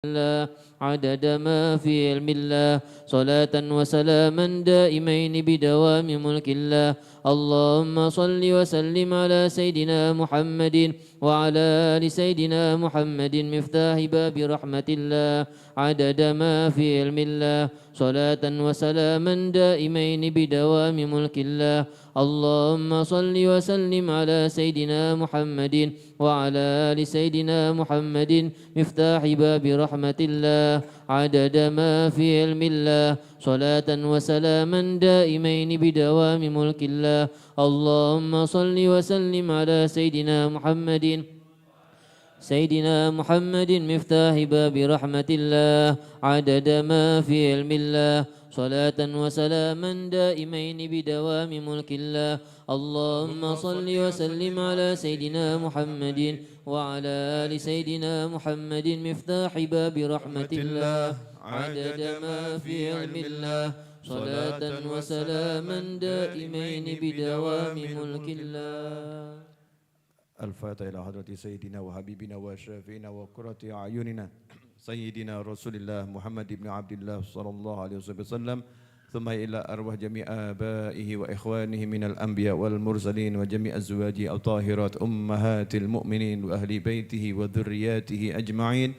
الله عدد ما في علم الله صلاة وسلاما دائمين بدوام ملك الله. اللهم صل وسلم على سيدنا محمد وعلى آل سيدنا محمد مفتاح باب رحمة الله عدد ما في علم الله صلاة وسلاما دائمين بدوام ملك الله. اللهم صل وسلم على سيدنا محمد وعلى آل سيدنا محمد مفتاح باب رحمة الله عدد ما في علم الله صلاة وسلاما دائمين بدوام ملك الله. اللهم صل وسلم على سيدنا محمد مفتاح باب رحمة الله عدد ما في علم الله صلاة وسلاما دائمين بدوام ملك الله. اللهم صل وسلم على سيدنا محمد وعلى آل سيدنا محمد مفتاح باب رحمة الله عدد ما في علم الله صلاة وسلاما دائمين بدوام ملك الله. الفاتحة إلى حضرة سيدنا وحبيبنا وشافينا وقرة أعيننا سيدنا رسول الله محمد بن عبد الله صلى الله عليه وسلم، ثم إلى أرواح جميع آبائه وإخوانه من الأنبياء والمرسلين وجميع أزواجه الطاهرات أمهات المؤمنين وأهل بيته وذرياته أجمعين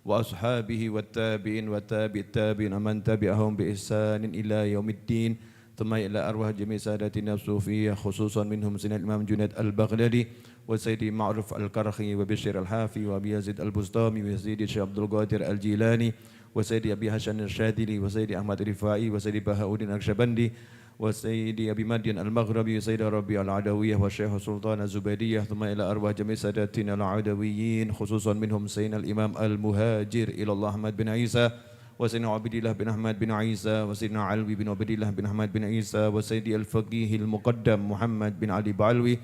وأصحابه والتابعين وتابع التابعين ومن تبعهم بإحسان إلى يوم الدين. ثم إلى أرواح جميع ساداتنا الصوفية خصوصا منهم سيدنا الإمام جنيد البغدادي وسيدي معروف الكرخي وبشير الحافي وأبي يزيد البسطامي وسيدي الشيخ عبد القادر الجيلاني وسيدي أبي حسن الشاذلي وسيدي أحمد الرفاعي وسيدي بهاء الدين النقشبندي وسيدي أبي مدين المغربي وسيدي ربيع العدوية والشيخ سلطان الزبيدية. ثم إلى أرواح جميع ساداتنا العدويين خصوصا منهم سيدنا الإمام المهاجر إلى الله أحمد بن عيسى وسيدنا عبد الله بن أحمد بن عيسى وسيدنا علوي بن عبد الله بن أحمد بن عيسى وسيدي الفقيه المقدم محمد بن علي بعلوي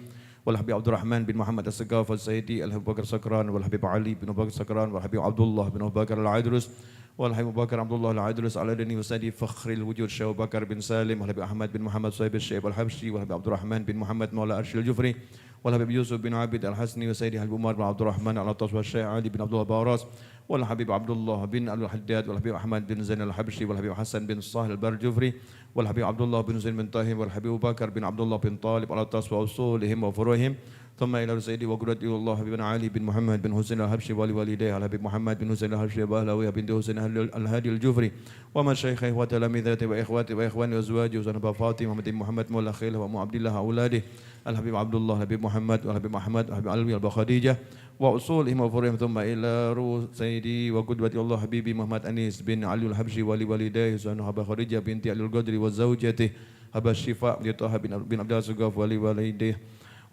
والحبيب عبد الرحمن بن محمد السقاف والسيدي أبو بكر سكران والحبيب علي بن أبو بكر سكران والحبيب عبد الله بن أبو بكر العيدروس والحبيب أبو بكر عبد الله العيدروس على دني وسيدي فخر الوجود شيخ أبو بكر بن سالم والحبيب أحمد بن محمد صهيب الشيب الحبشي والحبيب عبد الرحمن بن محمد مولى أرشي الجفري والحبيب يوسف بن عابد الحسني وسيدي حبيب عمر بن عبد الرحمن العطاس والشيخ علي بن عبد الله باراس والحبيب عبد الله بن الحداد والحبيب أحمد بن زين الحبشي والحبيب حسن بن صاهل البرجفري والحبيب عبد الله بن زين بن طاهر والحبيب أبو بكر بن عبد الله بن طالب العطاس وأصولهم وفروعهم. ثم إلى سيدي وقدرة الله بن علي بن محمد بن حسين الحبشي ولوالديه الحبيب محمد بن حسين الحبشي وأهلاويه بنت حسين الهادي الجفري ومشايخه وتلامذته وإخواته وإخوانه وأزواجه وزنبا فاطمة محمد مولى خيله وأم عبد الله أولاده الحبيب عبد الله الحبيب محمد والحبيب أحمد والحبيب علوي أبو خديجة وأصولهم وفروعهم. ثم إلى روح سيدي وقدوة الله حبيبي محمد أنيس بن علي الحبشي ولوالديه وزنبا أبو خديجة بنت علي القدري وزوجته أبا الشفاء طه بن عبد الله السقاف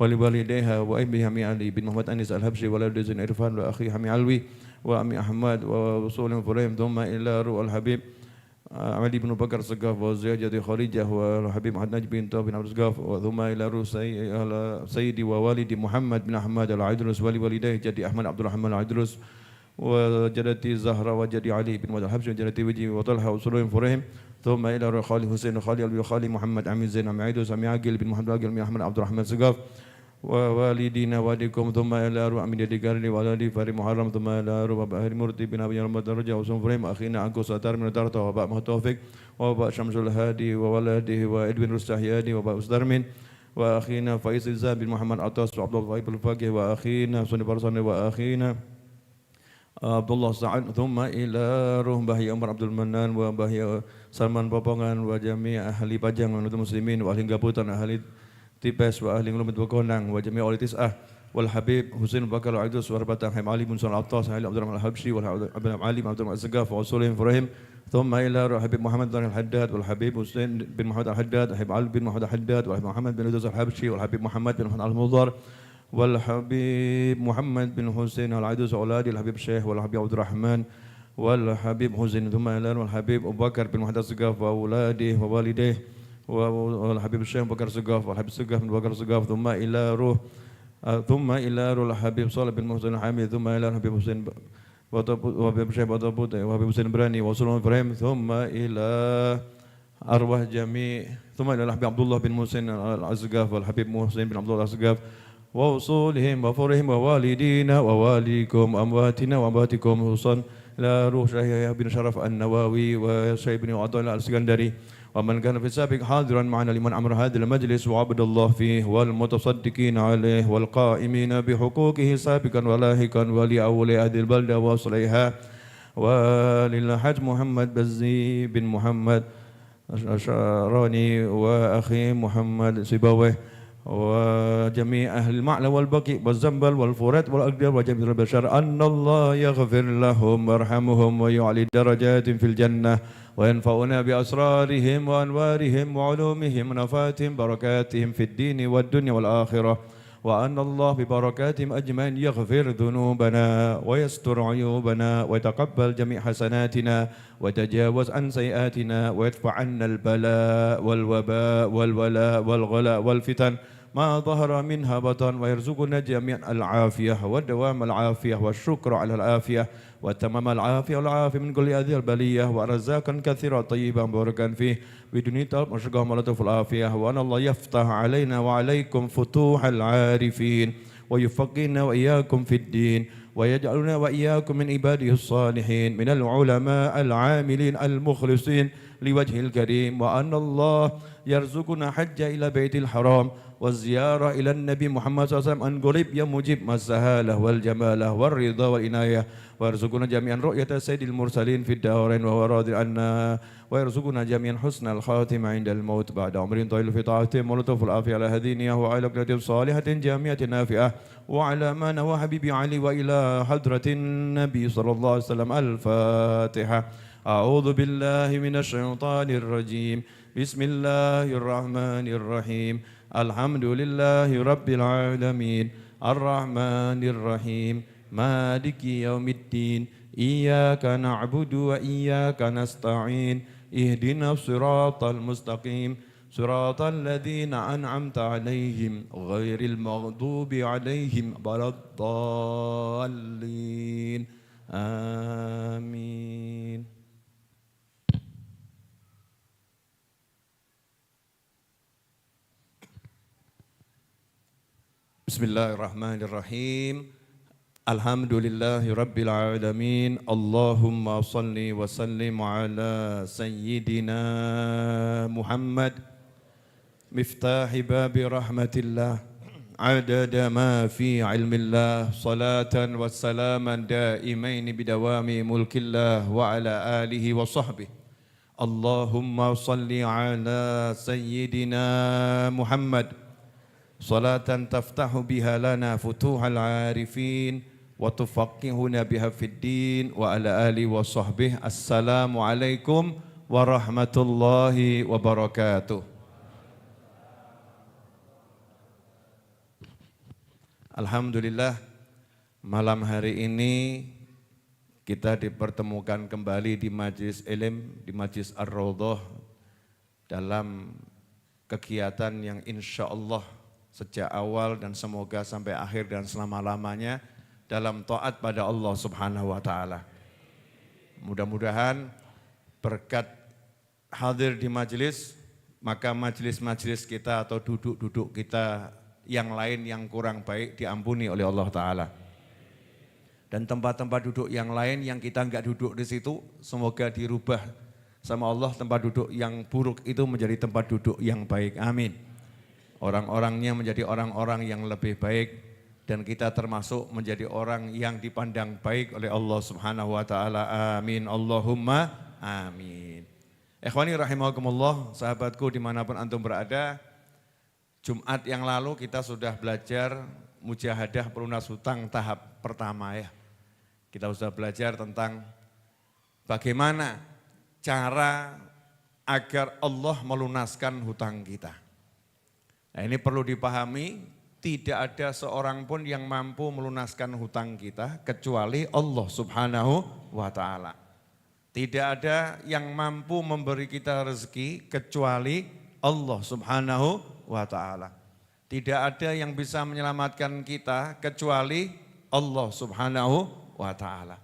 ولوالديها وأمي حمي علي بن محمد أنيس الحبشي ولد زين عرفان وأخي حمي علوي وأمي أحمد وصولهم فريم. ثم إلى روح الحبيب علي بن بكر السقاف وزوجته خديجة والحبيب محمد نجم بن بن عبد السقاف. ثم إلى روح سيدي ووالدي محمد بن أحمد العيدروس ولوالديه جدي أحمد عبد الرحمن العيدروس وجدتي زهرة وجدي علي بن محمد الحبشي وجدتي وجي وطلحة وصولهم فريم. ثم إلى روح خالي حسين وخالي علي وخالي محمد عمي زين عمي عيدروس عمي عاقل بن محمد عاقل بن أحمد عبد الرحمن السقاف ووالدينا والديكم. ثم إلى روح أمين ديكارني والدي فاري محرم. ثم إلى روح أهل مرتي بن أبي رمضان درجة وسوم فريم أخينا أنكو ساتار من دارته وباء مهتوفق وباء شمس الهادي وولده وإدوين رستحيادي وباء أسدرمين وأخينا فايز الزاب بن محمد عطاس وعبد الله فايب الفاقه وأخينا سوني برساني وأخينا عبد الله سعد. ثم إلى روح بهي عمر عبد المنان وبهي سلمان بابongan وجميع أهل Pajang المسلمين وأهل Gaputan أهل Tipes وأهل Lumut Wakonang وجميع أهل تسعة والحبيب حسين بكر العيدروس وأربعة حبيب علي بن سلطان العطاس علي عبد الرحمن الحبشي والحبيب علي بن عبد الرحمن السقاف وأصولهم فرهم. ثم إلى روح حبيب محمد بن الحداد والحبيب حسين بن محمد الحداد الحبيب علي بن محمد الحداد والحبيب محمد بن عيدروس الحبشي والحبيب محمد بن محمد المضر والحبيب محمد بن حسين العيدروس أولادي الحبيب الشيخ والحبيب عبد الرحمن والحبيب حسين. ثم إلى الحبيب أبو بكر بن محمد السقاف وأولاده ووالديه والحبيب الشيخ أبو بكر السقاف والحبيب السقاف بن بكر السقاف. ثم إلى روح الحبيب صالح بن محسن الحامي. ثم إلى الحبيب حسين وحبيب الشيخ بطبوط وحبيب حسين براني وصلهم إبراهيم. ثم إلى أرواح جميع. ثم إلى الحبيب عبد الله بن محسن السقاف والحبيب محسن بن عبد الله السقاف ووصولهم وفرهم ووالدينا وواليكم أمواتنا وأمواتكم خصوصا إلى روح يحيى بن شرف النووي وشيخ بن عبد الله السكندري ومن كان في السابق حاضرا معنا لمن أمر هذا المجلس وعبد الله فيه والمتصدقين عليه والقائمين بحقوقه سابقا ولاحقا ولأولياء هذه البلدة وأصليها وللحاج محمد بزي بن محمد الشعراني وأخي محمد سيبويه وجميع أهل المعلى والبقي والزنبل والفرات والأقدار وجميع البشر أن الله يغفر لهم ويرحمهم ويعلي درجات في الجنة وينفعنا بأسرارهم وأنوارهم وعلومهم ونفاتهم بركاتهم في الدين والدنيا والآخرة وأن الله ببركاتهم أجمعين يغفر ذنوبنا ويستر عيوبنا ويتقبل جميع حسناتنا ويتجاوز عن سيئاتنا ويدفع عنا البلاء والوباء والولاء والغلاء والفتن ما ظهر منها بطن ويرزقنا جميعا العافية ودوام العافية والشكر على العافية وتمام العافية والعافية من كل هذه البلية ورزاقا كثيرا طيبا مباركا فيه بدون طلب وشكر ملطف العافية وأن الله يفتح علينا وعليكم فتوح العارفين ويفقهنا وإياكم في الدين ويجعلنا وإياكم من عباده الصالحين من العلماء العاملين المخلصين لوجه الكريم وأن الله يرزقنا حج إلى بيت الحرام والزيارة إلى النبي محمد صلى الله عليه وسلم أن قريب يا مجيب ما السهالة والجمالة والرضا والعناية ويرزقنا جميعا رؤية سيد المرسلين في الدارين وهو راضي عنا ويرزقنا جميعا حسن الخاتمة عند الموت بعد عمر طويل في طاعته ولطف العافية على هدينه وعلى بلاد صالحة جامعة نافعة وعلى ما نوى حبيبي علي وإلى حضرة النبي صلى الله عليه وسلم الفاتحة. أعوذ بالله من الشيطان الرجيم بسم الله الرحمن الرحيم الحمد لله رب العالمين الرحمن الرحيم مالك يوم الدين إياك نعبد وإياك نستعين اهدنا الصراط المستقيم صراط الذين أنعمت عليهم غير المغضوب عليهم ولا الضالين آمين. Bismillahirrahmanirrahim. Alhamdulillahi Rabbil Alamin. Allahumma salli wa sallim ala Sayyidina Muhammad miftahi babi rahmatillah adada ma fi ilmillah salatan wa salaman daimaini bidawami mulkillah wa ala alihi wa sahbihi. Allahumma salli ala Sayyidina Muhammad salatan taftahu biha lana futuhal arifin wa tufaqihuna biha fid din wa ala alihi wa sahbihi. Assalamu alaikum warahmatullahi wabarakatuh. Alhamdulillah, malam hari ini kita dipertemukan kembali di Majlis Ilm, di Majlis Ar-Raudhah dalam kegiatan yang insya Allah sejak awal dan semoga sampai akhir dan selama-lamanya dalam taat pada Allah Subhanahu wa taala. Mudah-mudahan berkat hadir di majelis, maka majelis-majelis kita atau duduk-duduk kita yang lain yang kurang baik diampuni oleh Allah taala. Dan tempat-tempat duduk yang lain yang kita enggak duduk di situ, semoga dirubah sama Allah tempat duduk yang buruk itu menjadi tempat duduk yang baik. Amin. Orang-orangnya menjadi orang-orang yang lebih baik dan kita termasuk menjadi orang yang dipandang baik oleh Allah Subhanahu wa taala. Amin. Allahumma amin. Ikhwani rahimakumullah, sahabatku dimanapun antum berada, Jumat yang lalu kita sudah belajar mujahadah pelunas hutang tahap pertama ya. Kita sudah belajar tentang bagaimana cara agar Allah melunaskan hutang kita. Nah ini perlu dipahami, tidak ada seorang pun yang mampu melunaskan hutang kita kecuali Allah Subhanahu wa taala. Tidak ada yang mampu memberi kita rezeki kecuali Allah Subhanahu wa taala. Tidak ada yang bisa menyelamatkan kita kecuali Allah Subhanahu wa taala.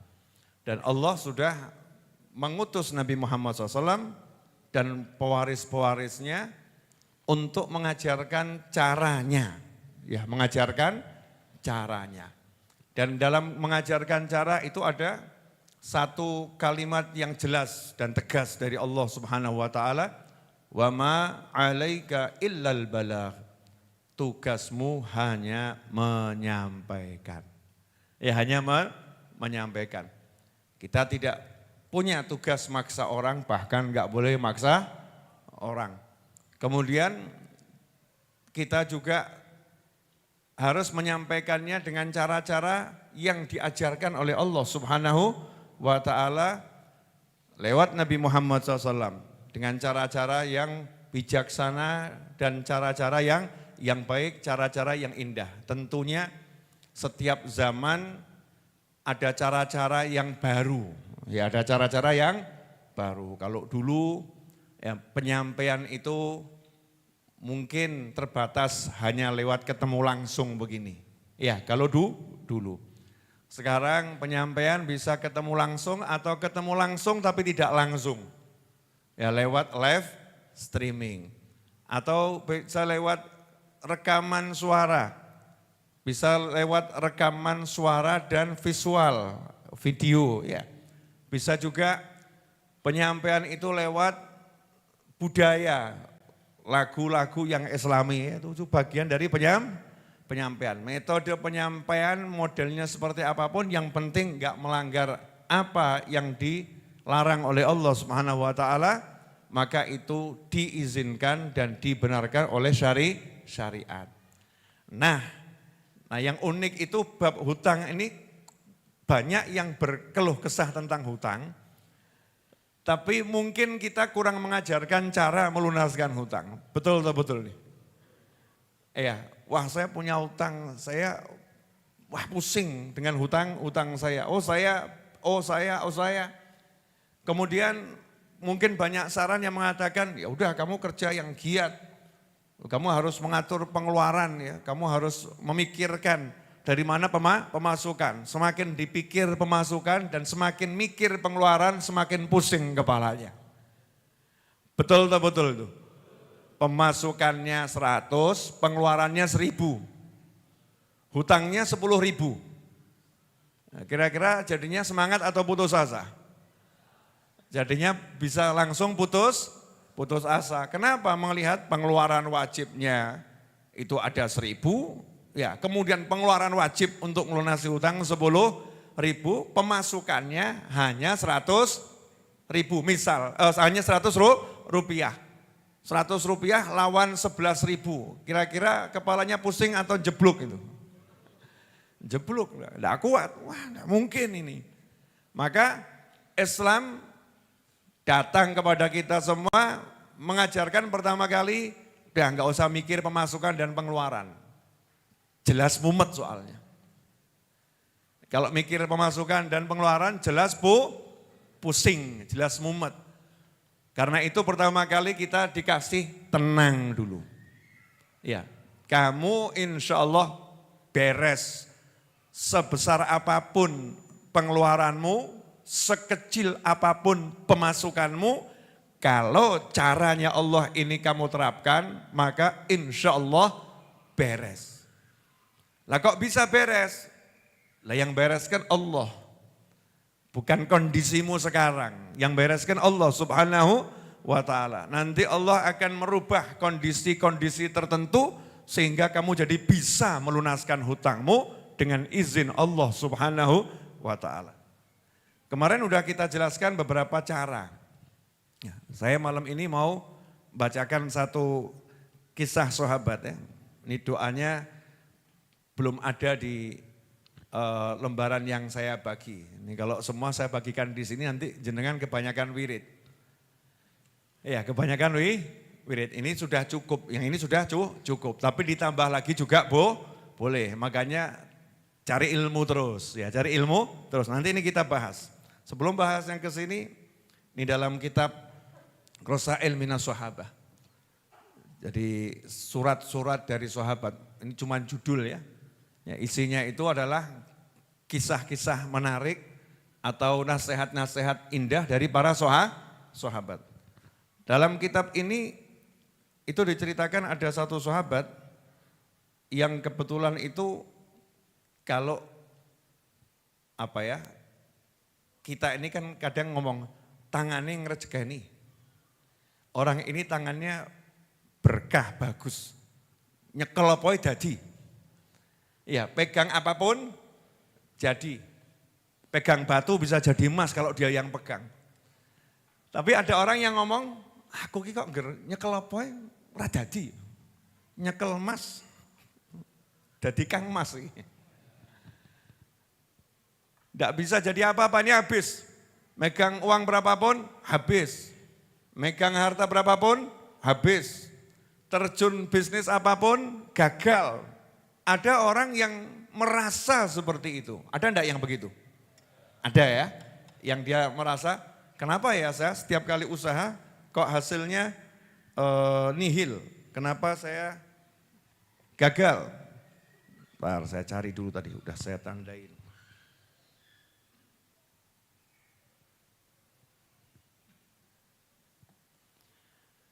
Dan Allah sudah mengutus Nabi Muhammad SAW dan pewaris-pewarisnya untuk mengajarkan caranya, ya mengajarkan caranya. Dan dalam mengajarkan cara itu ada satu kalimat yang jelas dan tegas dari Allah Subhanahu wa taala, "Wa ma 'alaika illal balagh." Tugasmu hanya menyampaikan. Ya hanya menyampaikan. Kita tidak punya tugas maksa orang, bahkan enggak boleh maksa orang. Kemudian kita juga harus menyampaikannya dengan cara-cara yang diajarkan oleh Allah Subhanahu wa taala lewat Nabi Muhammad SAW dengan cara-cara yang bijaksana dan cara-cara yang baik, cara-cara yang indah. Tentunya setiap zaman ada cara-cara yang baru. Ya, ada cara-cara yang baru. Kalau dulu ya, penyampaian itu mungkin terbatas hanya lewat ketemu langsung begini. Ya, kalau dulu. Sekarang penyampaian bisa ketemu langsung atau ketemu langsung tapi tidak langsung. Ya, lewat live streaming. Atau bisa lewat rekaman suara. Bisa lewat rekaman suara dan visual, video ya. Bisa juga penyampaian itu lewat budaya, lagu-lagu yang islami, itu bagian dari penyampaian. Metode penyampaian modelnya seperti apapun, yang penting enggak melanggar apa yang dilarang oleh Allah Subhanahu wa taala, maka itu diizinkan dan dibenarkan oleh syariat. Nah yang unik itu bab hutang ini, banyak yang berkeluh kesah tentang hutang, tapi mungkin kita kurang mengajarkan cara melunaskan hutang. Betul atau betul nih? Iya, wah saya punya hutang, saya pusing dengan hutang saya. Oh saya. Kemudian mungkin banyak saran yang mengatakan, ya udah kamu kerja yang giat. Kamu harus mengatur pengeluaran ya, kamu harus memikirkan dari mana pemasukan. Semakin dipikir pemasukan dan semakin mikir pengeluaran, semakin pusing kepalanya. Betul atau betul itu? Pemasukannya 100, pengeluarannya 1000. Hutangnya 10.000. Nah, kira-kira jadinya semangat atau putus asa? Jadinya bisa langsung putus asa. Kenapa? Melihat pengeluaran wajibnya itu ada 1.000, ya, kemudian pengeluaran wajib untuk melunasi hutang 10.000, pemasukannya hanya 100.000, misal hanya 100 rupiah. 100 rupiah lawan 11.000, kira-kira kepalanya pusing atau jeblok itu? Jeblok, enggak kuat, wah enggak mungkin ini. Maka Islam datang kepada kita semua mengajarkan pertama kali, udah enggak usah mikir pemasukan dan pengeluaran. Jelas mumet soalnya. Kalau mikir pemasukan dan pengeluaran jelas pusing, jelas mumet. Karena itu pertama kali kita dikasih tenang dulu. Ya, kamu insya Allah beres. Sebesar apapun pengeluaranmu, sekecil apapun pemasukanmu, kalau caranya Allah ini kamu terapkan, maka insya Allah beres. Lah kok bisa beres? Lah yang bereskan Allah. Bukan kondisimu sekarang, yang bereskan Allah Subhanahu wa ta'ala. Nanti Allah akan merubah kondisi-kondisi tertentu sehingga kamu jadi bisa melunaskan hutangmu dengan izin Allah Subhanahu wa ta'ala. Kemarin udah kita jelaskan beberapa cara. Ya, saya malam ini mau bacakan satu kisah sahabat ya. Ini doanya belum ada di lembaran yang saya bagi. Ini kalau semua saya bagikan di sini nanti jenengan kebanyakan wirid. Ya, kebanyakan wirid. Ini sudah cukup, yang ini sudah cukup. Tapi ditambah lagi juga boleh. Makanya cari ilmu terus, ya cari ilmu terus. Nanti ini kita bahas. Sebelum bahas yang ke sini, ini dalam kitab Rasail Minas Sahabah. Jadi surat-surat dari sahabat. Ini cuma judul ya. Ya, isinya itu adalah kisah-kisah menarik atau nasihat-nasihat indah dari para sahabat. Dalam kitab ini itu diceritakan ada satu sahabat yang kebetulan itu kalau kita ini kan kadang ngomong tangannya ngerejekani. Orang ini tangannya berkah, bagus. Nyekel apa jadi. Ya, pegang apapun jadi. Pegang batu bisa jadi emas kalau dia yang pegang. Tapi ada orang yang ngomong, aku ki kok nyekel apa ora dadi. Nyekel emas dadi kang emas iki. Nggak bisa jadi apa-apa, ini habis. Megang uang berapapun, habis. Megang harta berapapun, habis. Terjun bisnis apapun, gagal. Ada orang yang merasa seperti itu. Ada enggak yang begitu? Ada ya, yang dia merasa, kenapa ya saya setiap kali usaha kok hasilnya nihil. Kenapa saya gagal? Bentar, saya cari dulu tadi, udah saya tandain.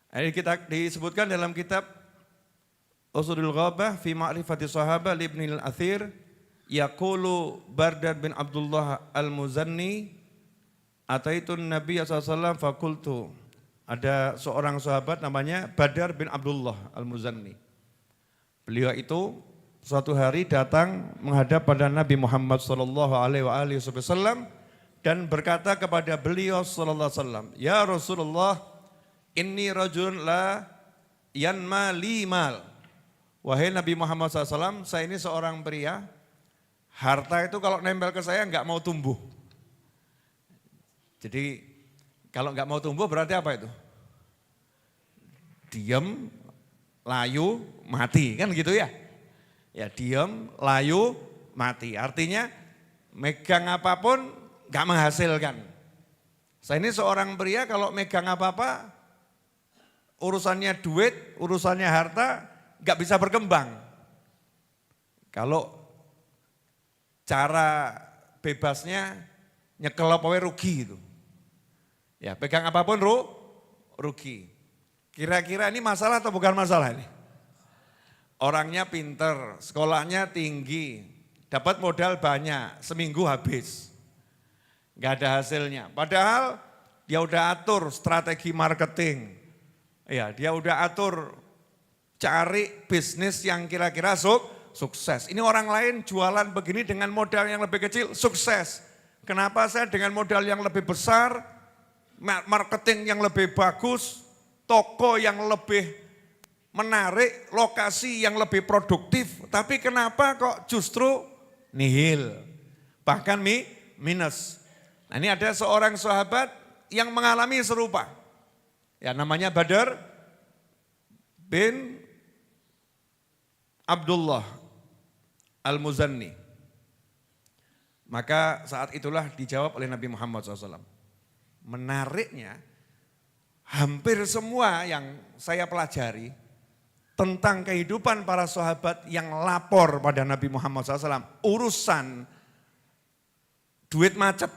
Ini kita disebutkan dalam kitab Usudul Ghabah fi Ma'rifati Sahabah Ibn al-Athir, yaqulu Bardad bin Abdullah al-Muzanni, ataitun Nabi SAW fakultu. Ada seorang sahabat namanya Badar bin Abdullah al-Muzanni. Beliau itu suatu hari datang menghadap pada Nabi Muhammad SAW dan berkata kepada beliau SAW, ya Rasulullah, inni rajulun la yanma li mal. Wahai Nabi Muhammad SAW, saya ini seorang pria, harta itu kalau nempel ke saya enggak mau tumbuh. Jadi kalau enggak mau tumbuh berarti apa itu? Diam, layu, mati, kan gitu ya? Ya diam, layu, mati. Artinya megang apapun enggak menghasilkan. Saya ini seorang pria kalau megang apa-apa, urusannya duit, urusannya harta, nggak bisa berkembang. Kalau cara bebasnya nyekel apa rugi itu. Ya, pegang apapun rugi. Kira-kira ini masalah atau bukan masalah ini? Orangnya pinter, sekolahnya tinggi, dapat modal banyak, seminggu habis. Nggak ada hasilnya. Padahal dia udah atur strategi marketing. Ya, dia udah atur cari bisnis yang kira-kira sukses. Ini orang lain jualan begini dengan modal yang lebih kecil, sukses. Kenapa saya dengan modal yang lebih besar, marketing yang lebih bagus, toko yang lebih menarik, lokasi yang lebih produktif, tapi kenapa kok justru nihil, bahkan minus. Nah, ini ada seorang sahabat yang mengalami serupa. Ya, namanya Badar bin Abdullah al-Muzanni. Maka saat itulah dijawab oleh Nabi Muhammad SAW. Menariknya, hampir semua yang saya pelajari tentang kehidupan para sahabat yang lapor pada Nabi Muhammad SAW, urusan duit macet,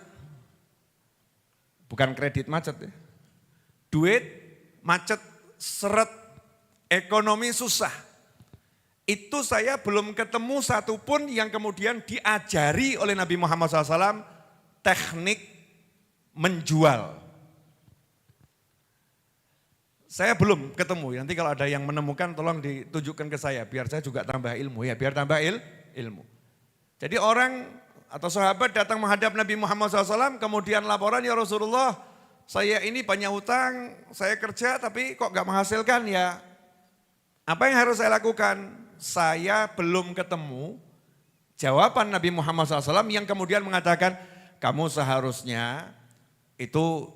bukan kredit macet ya. Duit, macet, seret, ekonomi susah. Itu saya belum ketemu satupun yang kemudian diajari oleh Nabi Muhammad SAW teknik menjual. Saya belum ketemu, nanti kalau ada yang menemukan tolong ditunjukkan ke saya, biar saya juga tambah ilmu ya, biar tambah ilmu. Jadi orang atau sahabat datang menghadap Nabi Muhammad SAW, kemudian laporan, ya Rasulullah, saya ini banyak hutang, saya kerja tapi kok gak menghasilkan ya. Apa yang harus saya lakukan? Saya belum ketemu jawaban Nabi Muhammad SAW yang kemudian mengatakan, kamu seharusnya itu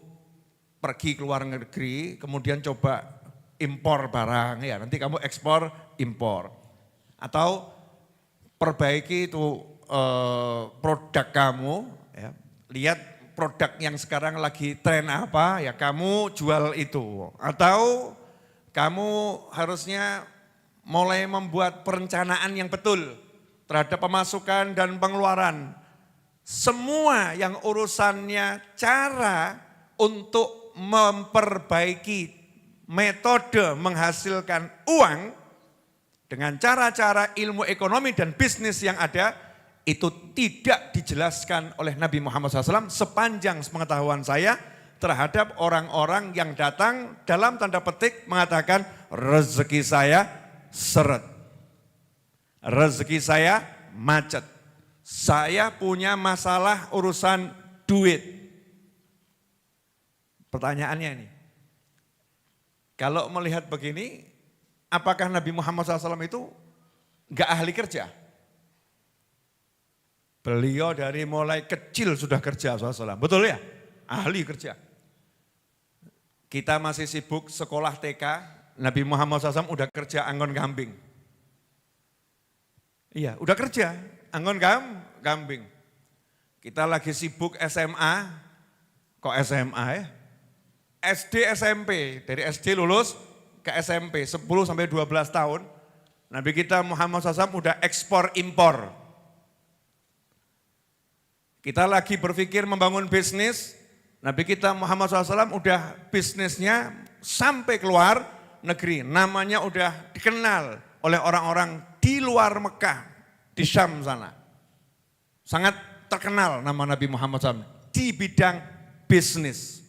pergi ke luar negeri, kemudian coba impor barang, ya nanti kamu ekspor, impor. Atau perbaiki itu produk kamu, ya, lihat produk yang sekarang lagi tren apa, ya kamu jual itu. Atau kamu harusnya mulai membuat perencanaan yang betul terhadap pemasukan dan pengeluaran. Semua yang urusannya cara untuk memperbaiki metode menghasilkan uang dengan cara-cara ilmu ekonomi dan bisnis yang ada, itu tidak dijelaskan oleh Nabi Muhammad SAW sepanjang pengetahuan saya terhadap orang-orang yang datang dalam tanda petik mengatakan rezeki saya seret, rezeki saya macet, saya punya masalah urusan duit. Pertanyaannya ini, kalau melihat begini, apakah Nabi Muhammad SAW itu enggak ahli kerja? Beliau dari mulai kecil sudah kerja SAW, betul ya? Ahli kerja. Kita masih sibuk sekolah TK, Nabi Muhammad SAW udah kerja anggon kambing. Iya, udah kerja anggon kambing. Kita lagi sibuk SMA, kok SMA ya? SD SMP, dari SD lulus ke SMP 10 sampai 12 tahun. Nabi kita Muhammad SAW udah ekspor impor. Kita lagi berpikir membangun bisnis, Nabi kita Muhammad SAW udah bisnisnya sampai keluar negeri. Namanya udah dikenal oleh orang-orang di luar Mekah, di Syam sana. Sangat terkenal nama Nabi Muhammad SAW di bidang bisnis.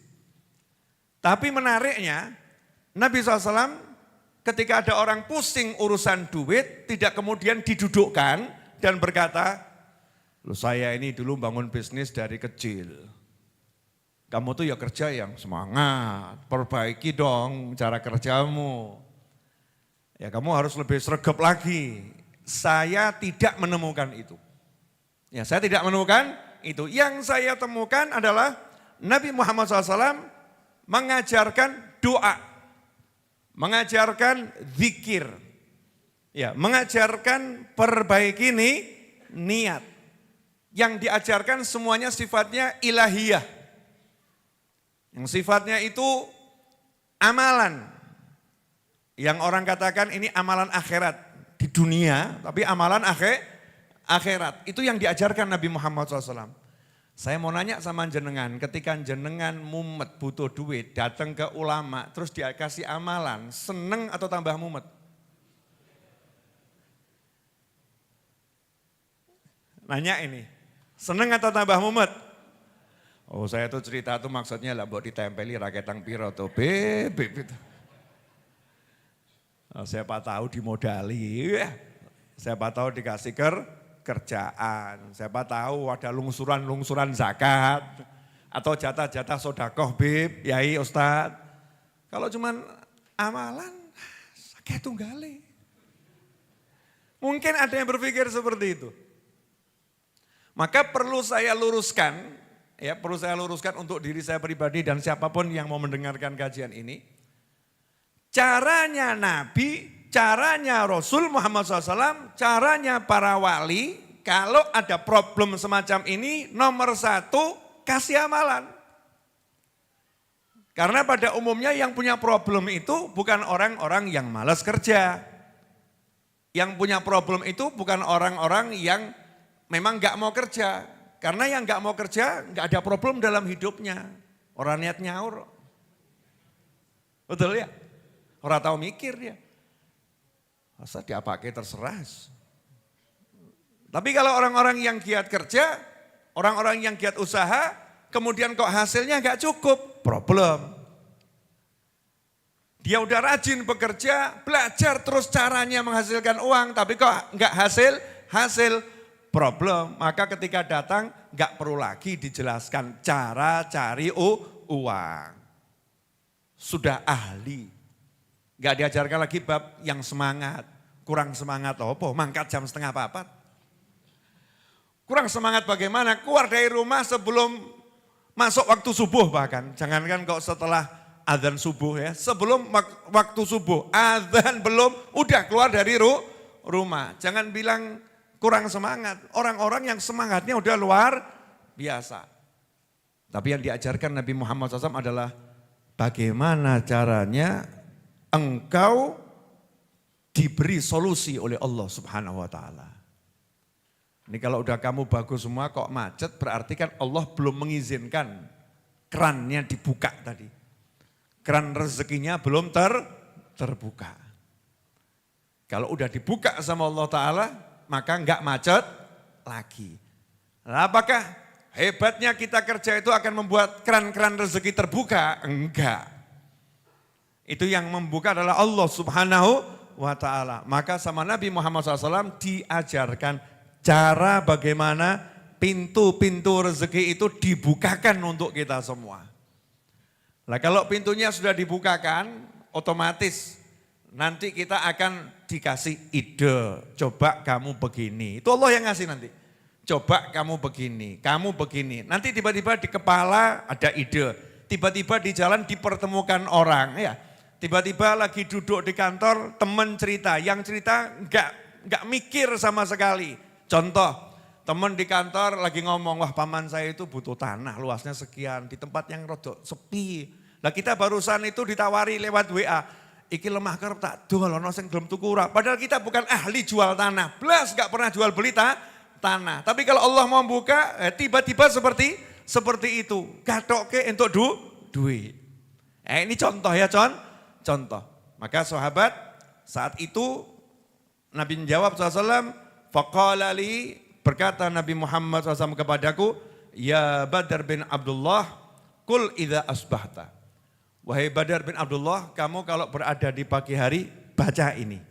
Tapi menariknya, Nabi SAW ketika ada orang pusing urusan duit, tidak kemudian didudukkan dan berkata, "Loh, saya ini dulu bangun bisnis dari kecil. Kamu tuh ya kerja yang semangat, perbaiki dong cara kerjamu. Ya kamu harus lebih sregep lagi." Saya tidak menemukan itu. Ya, saya tidak menemukan itu. Yang saya temukan adalah Nabi Muhammad SAW mengajarkan doa, mengajarkan zikir, ya, mengajarkan perbaiki niat. Yang diajarkan semuanya sifatnya ilahiyah. Yang sifatnya itu amalan. Yang orang katakan ini amalan akhirat di dunia, tapi amalan akhirat. Itu yang diajarkan Nabi Muhammad SAW. Saya mau nanya sama jenengan, ketika jenengan mumet butuh duit, datang ke ulama, terus dia kasih amalan, seneng atau tambah mumet? Nanya ini, seneng atau tambah mumet? Oh saya tuh cerita tuh maksudnya lah buat ditempeli raketang piro tuh, beb. Siapa tahu dimodali, siapa tahu dikasih kerjaan, siapa tahu ada lungsuran zakat, atau jatah-jatah sodakoh beb, yai ustad. Kalau cuman amalan, sakit tunggale. Mungkin ada yang berpikir seperti itu. Maka perlu saya luruskan, ya perlu saya luruskan untuk diri saya pribadi dan siapapun yang mau mendengarkan kajian ini. Caranya Nabi, caranya Rasul Muhammad SAW, caranya para wali, kalau ada problem semacam ini, nomor satu, kasih amalan. Karena pada umumnya yang punya problem itu bukan orang-orang yang malas kerja. Yang punya problem itu bukan orang-orang yang memang gak mau kerja. Karena yang gak mau kerja gak ada problem dalam hidupnya. Orang niat nyaur. Betul ya? Orang tahu mikir dia. Masa diapake terserah. Tapi kalau orang-orang yang giat kerja, orang-orang yang giat usaha, kemudian kok hasilnya gak cukup, problem. Dia udah rajin bekerja, belajar terus caranya menghasilkan uang, tapi kok gak hasil, problem. Maka ketika datang gak perlu lagi dijelaskan cara cari uang. Sudah ahli. Gak diajarkan lagi bab yang semangat, kurang semangat apa, mangkat jam 3:30. Kurang semangat bagaimana, keluar dari rumah sebelum masuk waktu subuh bahkan. Jangankan kok setelah adzan subuh ya, sebelum waktu subuh, adzan belum, udah keluar dari rumah. Jangan bilang kurang semangat, orang-orang yang semangatnya udah luar biasa. Tapi yang diajarkan Nabi Muhammad SAW adalah bagaimana caranya engkau diberi solusi oleh Allah Subhanahu wa taala. Ini kalau udah kamu bagus semua kok macet, berarti kan Allah belum mengizinkan kerannya dibuka tadi. Keran rezekinya belum terbuka. Kalau udah dibuka sama Allah taala, maka enggak macet lagi. Nah, apakah hebatnya kita kerja itu akan membuat keran-keran rezeki terbuka? Enggak. Itu yang membuka adalah Allah Subhanahu wa ta'ala. Maka sama Nabi Muhammad SAW diajarkan cara bagaimana pintu-pintu rezeki itu dibukakan untuk kita semua. Nah kalau pintunya sudah dibukakan, otomatis nanti kita akan dikasih ide. Coba kamu begini, itu Allah yang ngasih nanti. Coba kamu begini. Nanti tiba-tiba di kepala ada ide. Tiba-tiba di jalan dipertemukan orang ya. Tiba-tiba lagi duduk di kantor, teman cerita, yang cerita enggak mikir sama sekali. Contoh, teman di kantor lagi ngomong, wah paman saya itu butuh tanah luasnya sekian, di tempat yang rodok sepi. Nah kita barusan itu ditawari lewat WA, iki lemah kerep tak jual, ono sing gelem tuku ora. Padahal kita bukan ahli jual tanah, blas enggak pernah jual beli tanah. Tapi kalau Allah mau buka, tiba-tiba seperti itu, gatoke entuk duit. Ini contoh ya contoh. Maka sahabat saat itu Nabi menjawab SAW, faqala li, berkata Nabi Muhammad SAW kepadaku, ya Badar bin Abdullah, kul idza asbahta. Wahai Badar bin Abdullah, kamu kalau berada di pagi hari, baca ini.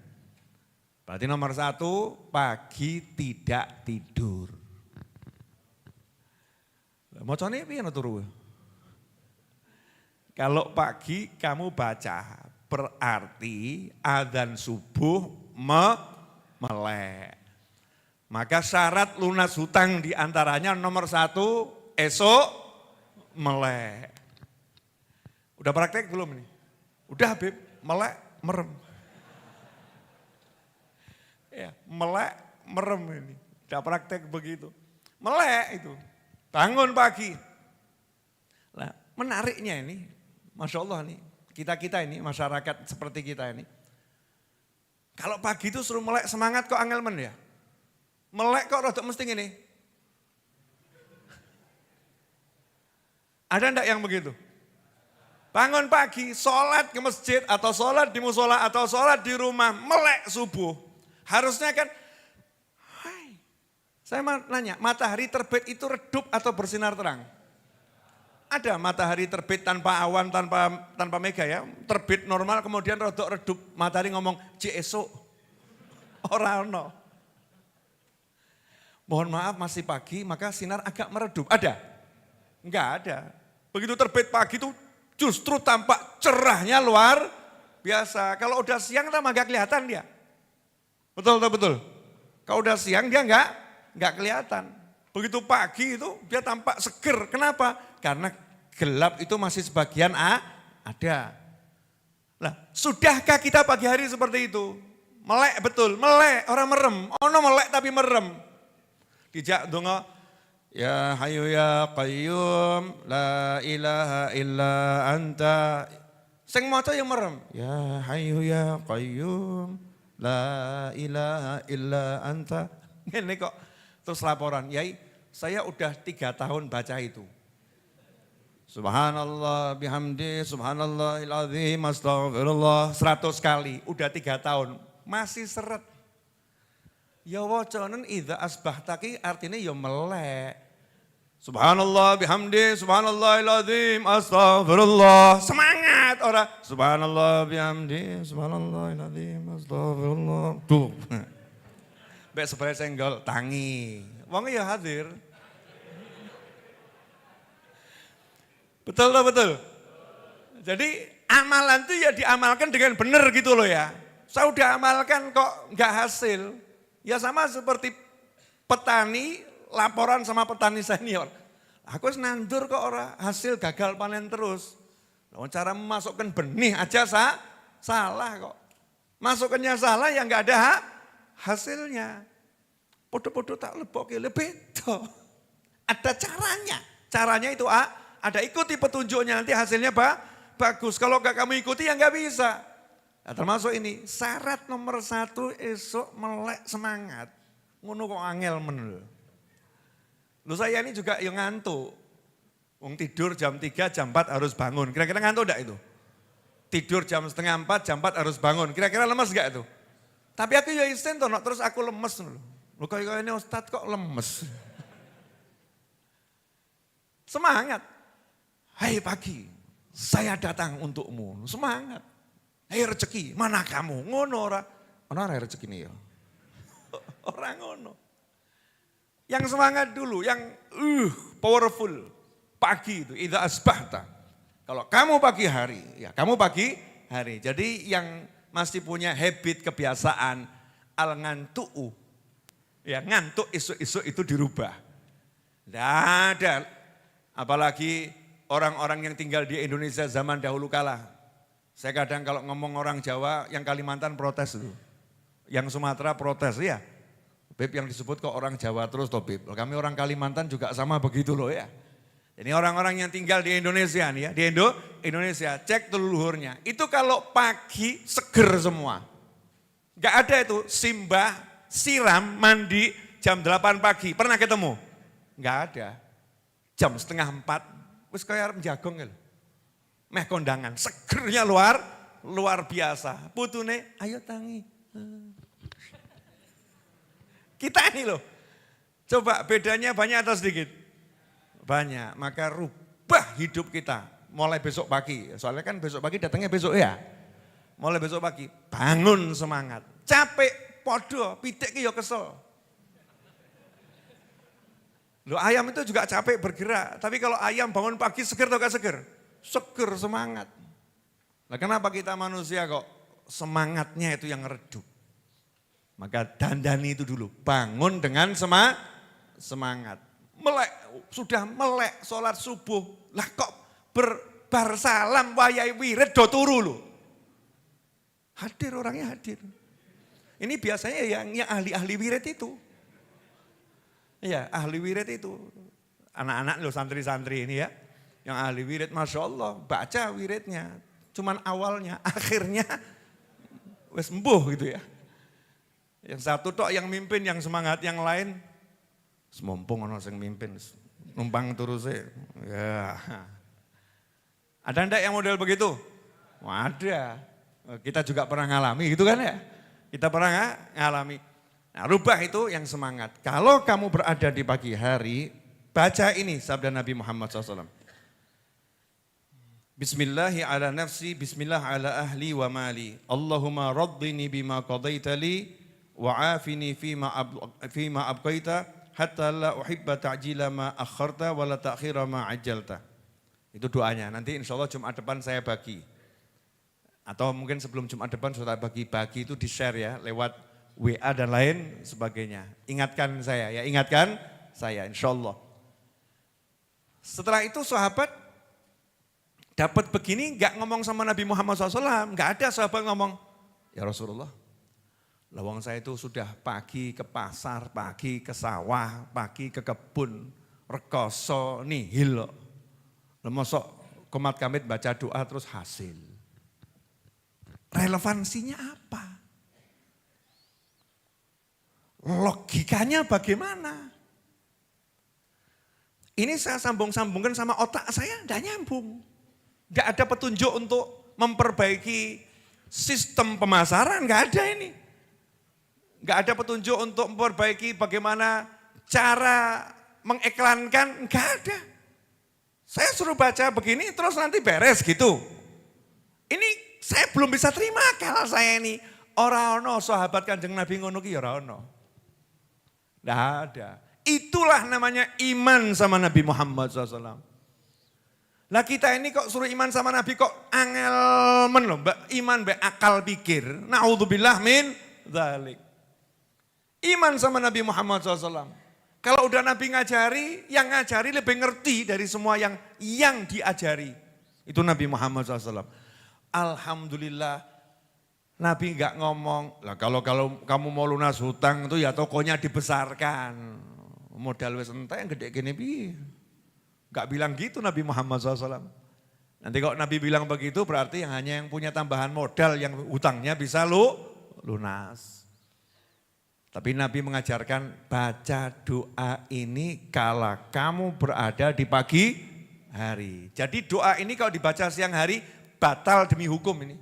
Berarti nomor 1, pagi tidak tidur. Macane piye turu? Kalau pagi kamu baca, berarti adzan subuh melek. Maka syarat lunas hutang diantaranya nomor 1, esok melek. Udah praktek belum ini? Udah Habib, melek merem. Ya, melek merem ini. Udah praktek begitu. Melek itu, bangun pagi. Nah, menariknya ini, Masya Allah nih, kita ini, masyarakat seperti kita ini. Kalau pagi itu suruh melek semangat kok angel men ya. Melek kok rodok mesti gini. Ada enggak yang begitu? Bangun pagi, sholat ke masjid atau sholat di musola atau sholat di rumah, melek subuh. Harusnya kan, hai, saya nanya, matahari terbit itu redup atau bersinar terang? Ada matahari terbit tanpa awan, tanpa mega ya. Terbit normal kemudian rodok redup, matahari ngomong, "Ci esok." Ora ono. Mohon maaf masih pagi maka sinar agak meredup. Ada? Enggak ada. Begitu terbit pagi itu justru tampak cerahnya luar biasa. Kalau udah siang tambah enggak kelihatan dia. Betul. Kalau udah siang dia enggak kelihatan. Begitu pagi itu dia tampak seger. Kenapa? Karena gelap itu masih sebagian ada. Nah, sudahkah kita pagi hari seperti itu? Melek betul, melek, orang merem. Ono melek tapi merem. Dijak donga, ya Hayyu ya Qayyum, la ilaha illa anta. Sing maca yang merem. Ya Hayyu ya Qayyum, la ilaha illa anta. Ngene kok terus laporan, Yai, saya udah 3 tahun baca itu. Subhanallah bihamdi, subhanallahil azim, astagfirullah 100 kali, udah 3 tahun, masih seret. Ya wacanan idza asbahtaki artinya ya melek. Subhanallah bihamdi, subhanallahil azim, astagfirullah. Semangat orang. Subhanallah bihamdi, subhanallahil azim, astagfirullah. Tuh. Mbak sebenarnya senggol tangi. Wong ya hadir. Betul. Jadi amalan itu ya diamalkan dengan benar gitu loh ya. Saya udah amalkan kok enggak hasil. Ya sama seperti petani, laporan sama petani senior. Aku nandur kok ora hasil, gagal panen terus. Cara memasukkan benih aja salah kok. Masukkannya salah ya enggak ada hasilnya. Podo-podo tak leboke beda. Ada caranya. Caranya itu ada, ikuti petunjuknya nanti hasilnya bagus. Kalau enggak kamu ikuti ya enggak bisa. Nah, termasuk ini syarat nomor 1 esok melek semangat. Ngono kok angel men. Lu saya ini juga yang ngantuk. Wong tidur jam 3, jam 4 harus bangun. Kira-kira ngantuk enggak itu? Tidur jam setengah 4, jam 4 harus bangun. Kira-kira lemes enggak itu? Tapi aku ya isen toh, terus aku lemes. Lu kayak ini Ustadz kok lemes. Semangat. Hai pagi, saya datang untukmu. Semangat. Hai rezeki, mana kamu? Ngono ora. Ono ora rezeki nih ya. Orang ngono. Yang semangat dulu, yang powerful. Pagi itu, idza asbahta. Kalau kamu pagi hari, ya kamu pagi hari. Jadi yang masih punya habit, kebiasaan, al ngantu'u. Ya ngantuk isu-isu itu dirubah. Tidak ada. Apalagi orang-orang yang tinggal di Indonesia zaman dahulu kala. Saya kadang kalau ngomong orang Jawa, yang Kalimantan protes itu. Yang Sumatera protes ya. Beb yang disebut kok orang Jawa terus toh Beb. Kami orang Kalimantan juga sama begitu loh ya. Jadi orang-orang yang tinggal di Indonesia nih ya, di Indonesia cek leluhurnya. Itu kalau pagi seger semua. Gak ada itu simbah, siram, mandi jam 8 pagi. Pernah ketemu? Gak ada. Jam setengah 4, wis kaya arep njagong lho. Meh kondangan, segernya luar biasa. Putune, ayo tangi. Kita ini loh, coba bedanya banyak atau sedikit? Banyak, maka rubah hidup kita mulai besok pagi. Soalnya kan besok pagi datangnya besok ya. Mulai besok pagi, bangun semangat. Capek, podo, pitik ki yo kesel. Loh ayam itu juga capek bergerak, tapi kalau ayam bangun pagi seger atau gak seger? Seger, semangat. Nah kenapa kita manusia kok semangatnya itu yang redup? Maka dandani itu dulu, bangun dengan semangat. Melek, sudah melek sholat subuh, lah kok berbar salam wayai wirid do turu loh. Hadir orangnya hadir. Ini biasanya yang ahli-ahli wirid itu. Iya ahli wirid itu. Anak-anak loh santri-santri ini ya. Yang ahli wirid Masya Allah baca wiridnya. Cuman awalnya, akhirnya wes sembuh gitu ya. Yang satu tok yang mimpin, yang semangat, yang lain semumpung ono sing mimpin, numpang terus ya. Ada ndak yang model begitu? Ada. Kita juga pernah ngalami gitu kan ya. Kita pernah ngalami. Nah rubah itu yang semangat. Kalau kamu berada di pagi hari, baca ini sabda Nabi Muhammad SAW. Bismillahi ala nafsi, bismillah ala ahli wa mali. Allahumma raddini bima qadaitali. Wa'afini fima abqaita hatta la uhibba ta'jila ma akharta wa la ta'khira ma ajjalta. Itu doanya. Nanti insya Allah Jumat depan saya bagi. Atau mungkin sebelum Jumat depan sudah bagi-bagi itu di-share ya lewat WA dan lain sebagainya. Ingatkan saya ya, ingatkan saya insya Allah. Setelah itu sahabat dapat begini gak ngomong sama Nabi Muhammad SAW. Gak ada sahabat ngomong, ya Rasulullah. Lawang saya itu sudah pagi ke pasar, pagi ke sawah, pagi ke kebun, rekoso, nihil. Lemosok komat kamit baca doa terus hasil. Relevansinya apa? Logikanya bagaimana? Ini saya sambung-sambungkan sama otak saya, tidak nyambung. Tidak ada petunjuk untuk memperbaiki sistem pemasaran, nggak ada ini. Nggak ada petunjuk untuk memperbaiki bagaimana cara mengiklankan, nggak ada. Saya suruh baca begini terus nanti beres gitu. Ini saya belum bisa terima kalau saya ini. Ora ono sahabat Kanjeng Nabi ngono ki ora ono. Nggak ada. Itulah namanya iman sama Nabi Muhammad SAW. Lah kita ini kok suruh iman sama Nabi kok angel men loh, iman be akal pikir. Naudzubillah min dzalik. Iman sama Nabi Muhammad SAW. Kalau udah Nabi ngajari, yang ngajari lebih ngerti dari semua yang diajari. Itu Nabi Muhammad SAW. Alhamdulillah Nabi nggak ngomong, lah kalau kamu mau lunas hutang itu ya tokonya dibesarkan. Modal wis entek yang gede gini bi. Nggak bilang gitu Nabi Muhammad SAW. Nanti kalau Nabi bilang begitu berarti hanya yang punya tambahan modal yang hutangnya bisa lunas. Tapi Nabi mengajarkan baca doa ini kala kamu berada di pagi hari. Jadi doa ini kalau dibaca siang hari batal demi hukum ini.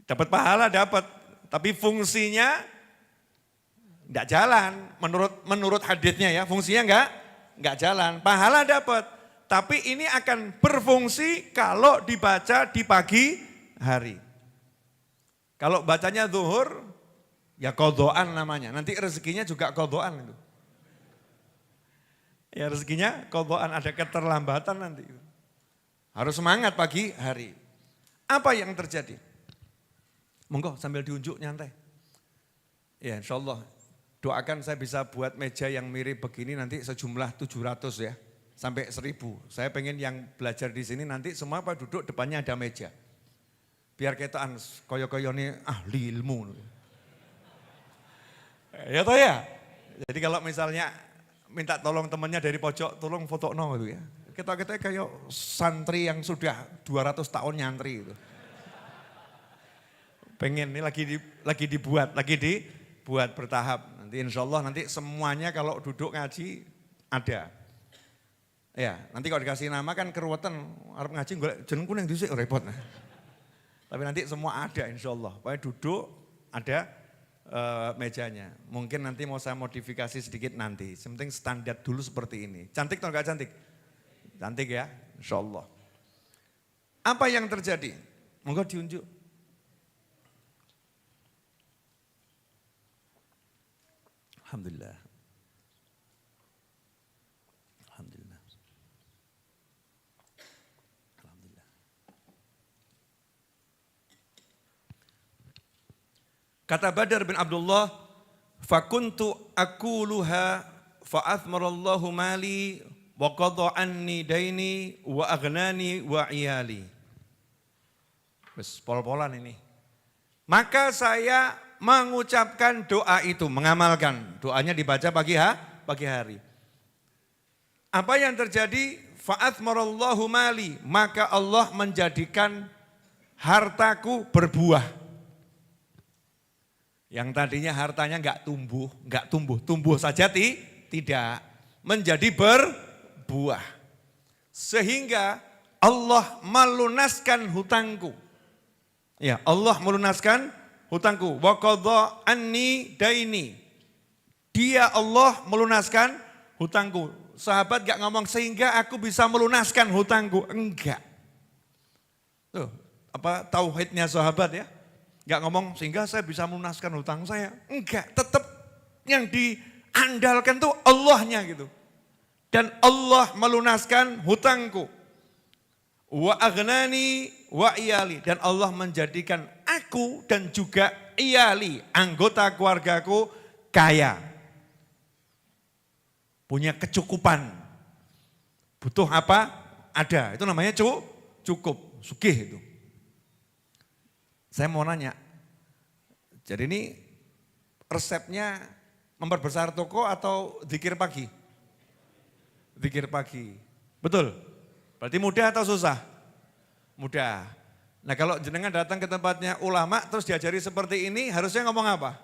Dapat pahala dapat, tapi fungsinya Enggak jalan, menurut haditsnya ya, fungsinya enggak jalan. Pahala dapat, tapi ini akan berfungsi kalau dibaca di pagi hari. Kalau bacanya zuhur, ya qadhaan namanya. Nanti rezekinya juga qadhaan itu. Ya rezekinya qadhaan, ada keterlambatan nanti. Harus semangat pagi hari. Apa yang terjadi? Monggo sambil diunjuk nyantai. Ya insya Allah doakan saya bisa buat meja yang mirip begini nanti sejumlah 700 ya. Sampai 1000. Saya pengen yang belajar di sini nanti semua Pak duduk depannya ada meja. Biar ketaan koyo-koyo ini ahli ilmu. Ya toh ya. Jadi kalau misalnya minta tolong temannya dari pojok, tolong foto gitu ya. Kita kayak santri yang sudah 200 tahun nyantri itu. Pengen ini lagi dibuat bertahap. Nanti insya Allah nanti semuanya kalau duduk ngaji ada. Ya, nanti kalau dikasih nama kan keruwetan, arep ngaji jeneng kuning dhisik repot. Tapi nanti semua ada insya Allah. Pokoknya duduk ada mejanya. Mungkin nanti mau saya modifikasi sedikit nanti. Sementing standar dulu seperti ini. Cantik atau enggak cantik? Cantik ya, insya Allah. Apa yang terjadi? Monggo diunjuk. Alhamdulillah. Alhamdulillah. Alhamdulillah. Kata Badar bin Abdullah, fakuntu akuluha fa'athmarallahu mali wa qadha anni daini wa aghnani wa iyali. Wes pol-polan ini. Maka saya mengucapkan doa itu, mengamalkan. Doanya dibaca pagi hari. Apa yang terjadi? Fa'athmarallahu mali, maka Allah menjadikan hartaku berbuah. Yang tadinya hartanya enggak tumbuh saja tidak, menjadi berbuah. Sehingga Allah melunaskan hutangku. Ya, Allah melunaskan hutangku. Wa qadha anni daini. Dia Allah melunaskan hutangku. Sahabat gak ngomong sehingga aku bisa melunaskan hutangku. Enggak. Tuh, apa tauhidnya sahabat ya? Gak ngomong sehingga saya bisa melunaskan hutang saya. Enggak, tetap yang diandalkan tuh Allahnya gitu. Dan Allah melunaskan hutangku. Wa aghnani wa iyali. Dan Allah menjadikan aku dan juga iyali, anggota keluargaku kaya. Punya kecukupan. Butuh apa? Ada. Itu namanya cukup. Sugih itu. Saya mau nanya. Jadi ini resepnya memperbesar toko atau zikir pagi? Zikir pagi. Betul? Berarti mudah atau susah? Mudah. Nah kalau jenengan datang ke tempatnya ulama terus diajari seperti ini harusnya ngomong apa?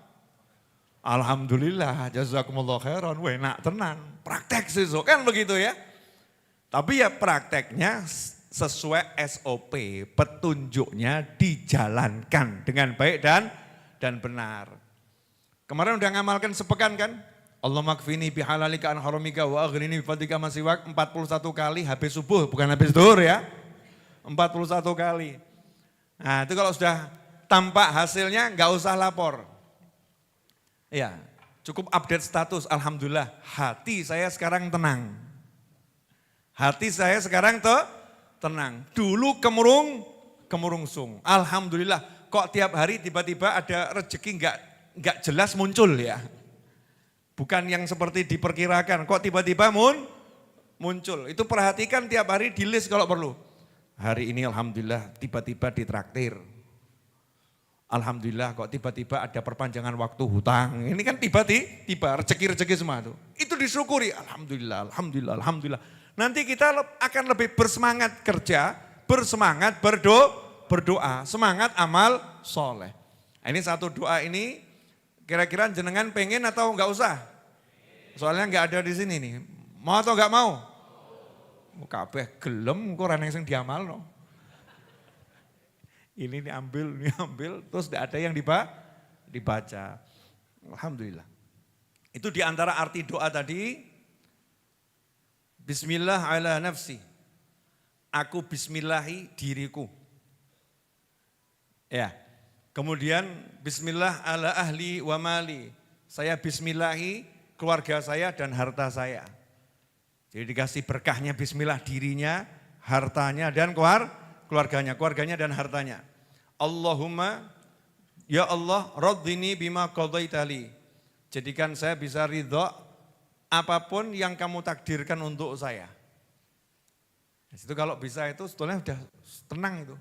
Alhamdulillah, jazakumullah khairan, enak tenan, praktek sesuk kan begitu ya. Tapi ya prakteknya sesuai SOP, petunjuknya dijalankan dengan baik dan benar. Kemarin udah ngamalkan sepekan kan? Allah makfini bihalalika an haramika wa aghnini bifadlika masiwak 41 kali habis subuh, bukan habis zuhur ya. 41 kali. Nah itu kalau sudah tampak hasilnya nggak usah lapor. Ya, cukup update status, alhamdulillah hati saya sekarang tenang. Hati saya sekarang tenang. Dulu kemurungsung. Alhamdulillah kok tiap hari tiba-tiba ada rezeki nggak jelas muncul ya. Bukan yang seperti diperkirakan, kok tiba-tiba muncul. Itu perhatikan tiap hari di list kalau perlu. Hari ini alhamdulillah tiba-tiba ditraktir. Alhamdulillah kok tiba-tiba ada perpanjangan waktu hutang. Ini kan tiba-tiba rezeki-rezeki semua itu. Itu disyukuri, alhamdulillah. Nanti kita akan lebih bersemangat kerja, bersemangat berdoa, semangat amal soleh. Ini satu doa ini kira-kira jenengan pengen atau enggak usah? Soalnya enggak ada di sini nih. Mau atau enggak mau? Kabeh gelem kok ora nang sing diamalno. Ini diambil, terus tidak ada yang dibaca. Alhamdulillah. Itu di antara arti doa tadi, Bismillah ala nafsi, aku bismillahi diriku. Ya, kemudian Bismillah ala ahli wa mali, saya bismillahi keluarga saya dan harta saya. Jadi dikasih berkahnya Bismillah dirinya, hartanya dan keluarganya dan hartanya. Allahumma, ya Allah, radhini bima qadaitali. Jadikan saya bisa ridho apapun yang kamu takdirkan untuk saya. Itu kalau bisa itu sebetulnya sudah tenang itu.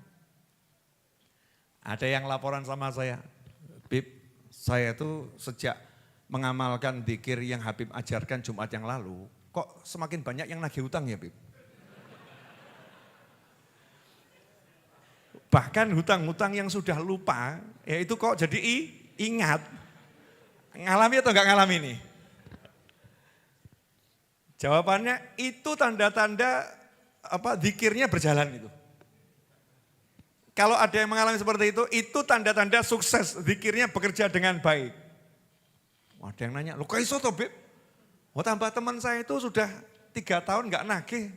Ada yang laporan sama saya, Bib, saya itu sejak mengamalkan zikir yang Habib ajarkan Jumat yang lalu, kok semakin banyak yang nagih hutang ya Bib? Bahkan hutang-hutang yang sudah lupa, ya itu kok jadi ingat. Ngalami atau enggak ngalami nih? Jawabannya itu tanda-tanda zikirnya berjalan itu. Kalau ada yang mengalami seperti itu tanda-tanda sukses, zikirnya bekerja dengan baik. Ada yang nanya, lo kok iso toh Beb? Oh tambah teman saya itu sudah 3 tahun enggak nagih,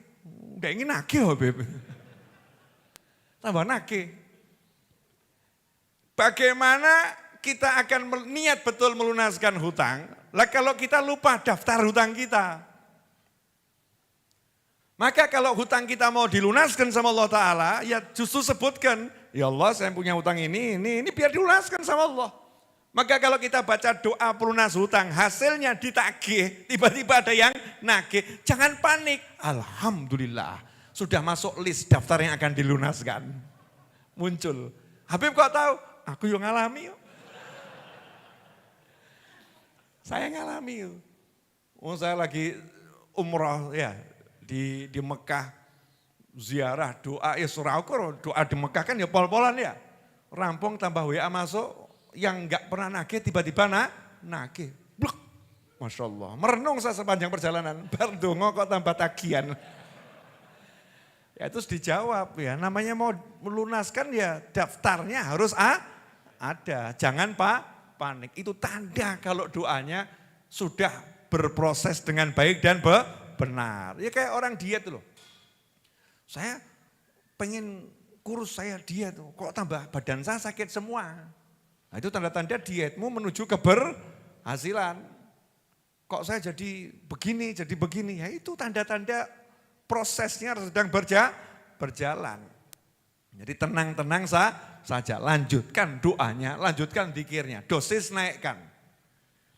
enggak ingin nagih oh Beb. Tambah nagih. Bagaimana kita akan niat betul melunaskan hutang, lah kalau kita lupa daftar hutang kita. Maka kalau hutang kita mau dilunaskan sama Allah Ta'ala, ya justru sebutkan, ya Allah saya punya hutang ini biar dilunaskan sama Allah. Maka kalau kita baca doa pelunas hutang, hasilnya ditagih, tiba-tiba ada yang nagih, jangan panik. Alhamdulillah, sudah masuk list daftar yang akan dilunaskan. Muncul, Habib kok tahu? Aku yang ngalami yuk. Saya ngalami. Saya lagi umrah ya di Mekah, ziarah doa ya surah Al-Qur'an, doa di Mekah kan ya pol-polan ya. Rampung tambah WA masuk, yang enggak pernah nagih tiba-tiba nagih. Bluk. Masya Allah, merenung saya sepanjang perjalanan, berdongo kok tambah tagihan. Ya terus dijawab ya, namanya mau melunaskan ya daftarnya harus ada, jangan panik. Itu tanda kalau doanya sudah berproses dengan baik dan benar. Ya kayak orang diet loh. Saya pengen kurus, saya diet tuh, kok tambah badan saya sakit semua. Nah itu tanda-tanda dietmu menuju keberhasilan. Kok saya jadi begini, ya itu tanda-tanda prosesnya sedang berjalan. Jadi tenang-tenang saja, lanjutkan doanya, lanjutkan zikirnya, dosis naikkan.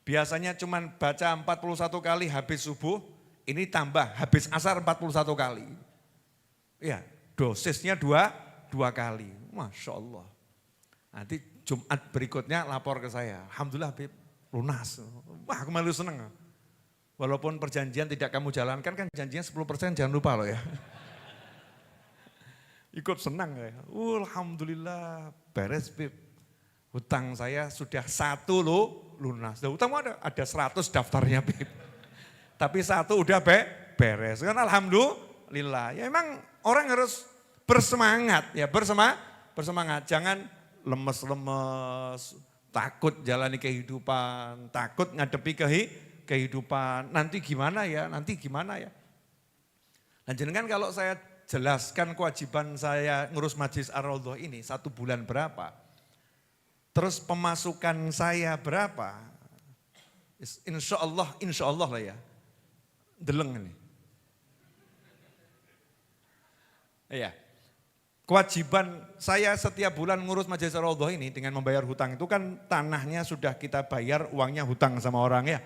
Biasanya cuma baca 41 kali habis subuh, ini tambah habis asar 41 kali. Ya, dosisnya dua kali, Masya Allah. Nanti Jumat berikutnya lapor ke saya, Alhamdulillah Habib, lunas. Wah aku malu seneng. Walaupun perjanjian tidak kamu jalankan, kan janjinya 10% jangan lupa loh ya. Ikut senang ya, alhamdulillah beres Bib. Hutang saya sudah 1 loh lunas. Nah, hutang ada 100 daftarnya Bib. Tapi 1 udah beres, kan alhamdulillah. Ya emang orang harus bersemangat ya, bersemangat. Jangan lemes-lemes, takut jalani kehidupan, takut ngadepi kehidupan. Nanti gimana ya. Dan jenengan kalau saya jelaskan kewajiban saya ngurus Majlis Ar-Raudhah ini 1 bulan berapa, terus pemasukan saya berapa, insya Allah lah ya, deleng ini. Iya, kewajiban saya setiap bulan ngurus Majlis Ar-Raudhah ini dengan membayar hutang itu kan tanahnya sudah kita bayar, uangnya hutang sama orang ya.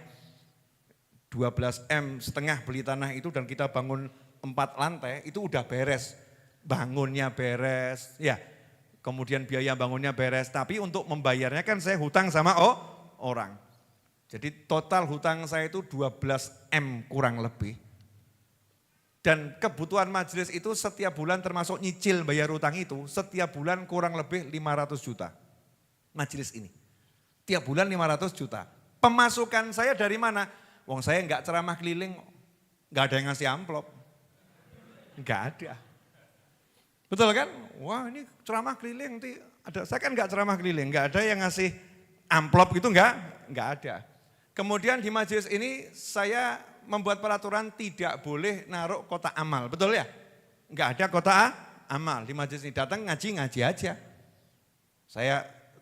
12,5 M beli tanah itu dan kita bangun 4 lantai itu udah beres, bangunnya beres, ya kemudian biaya bangunnya beres, tapi untuk membayarnya kan saya hutang sama orang. Jadi total hutang saya itu 12 M kurang lebih. Dan kebutuhan majelis itu setiap bulan termasuk nyicil bayar hutang itu, setiap bulan kurang lebih 500 juta. Majelis ini, tiap bulan 500 juta. Pemasukan saya dari mana? Wong saya enggak ceramah keliling, enggak ada yang ngasih amplop. Enggak ada. Betul kan? Wah ini ceramah keliling, saya kan enggak ceramah keliling, enggak ada yang ngasih amplop gitu enggak ada. Kemudian di majelis ini saya membuat peraturan tidak boleh naruh kotak amal, betul ya? Enggak ada kotak amal di majelis ini, datang ngaji aja.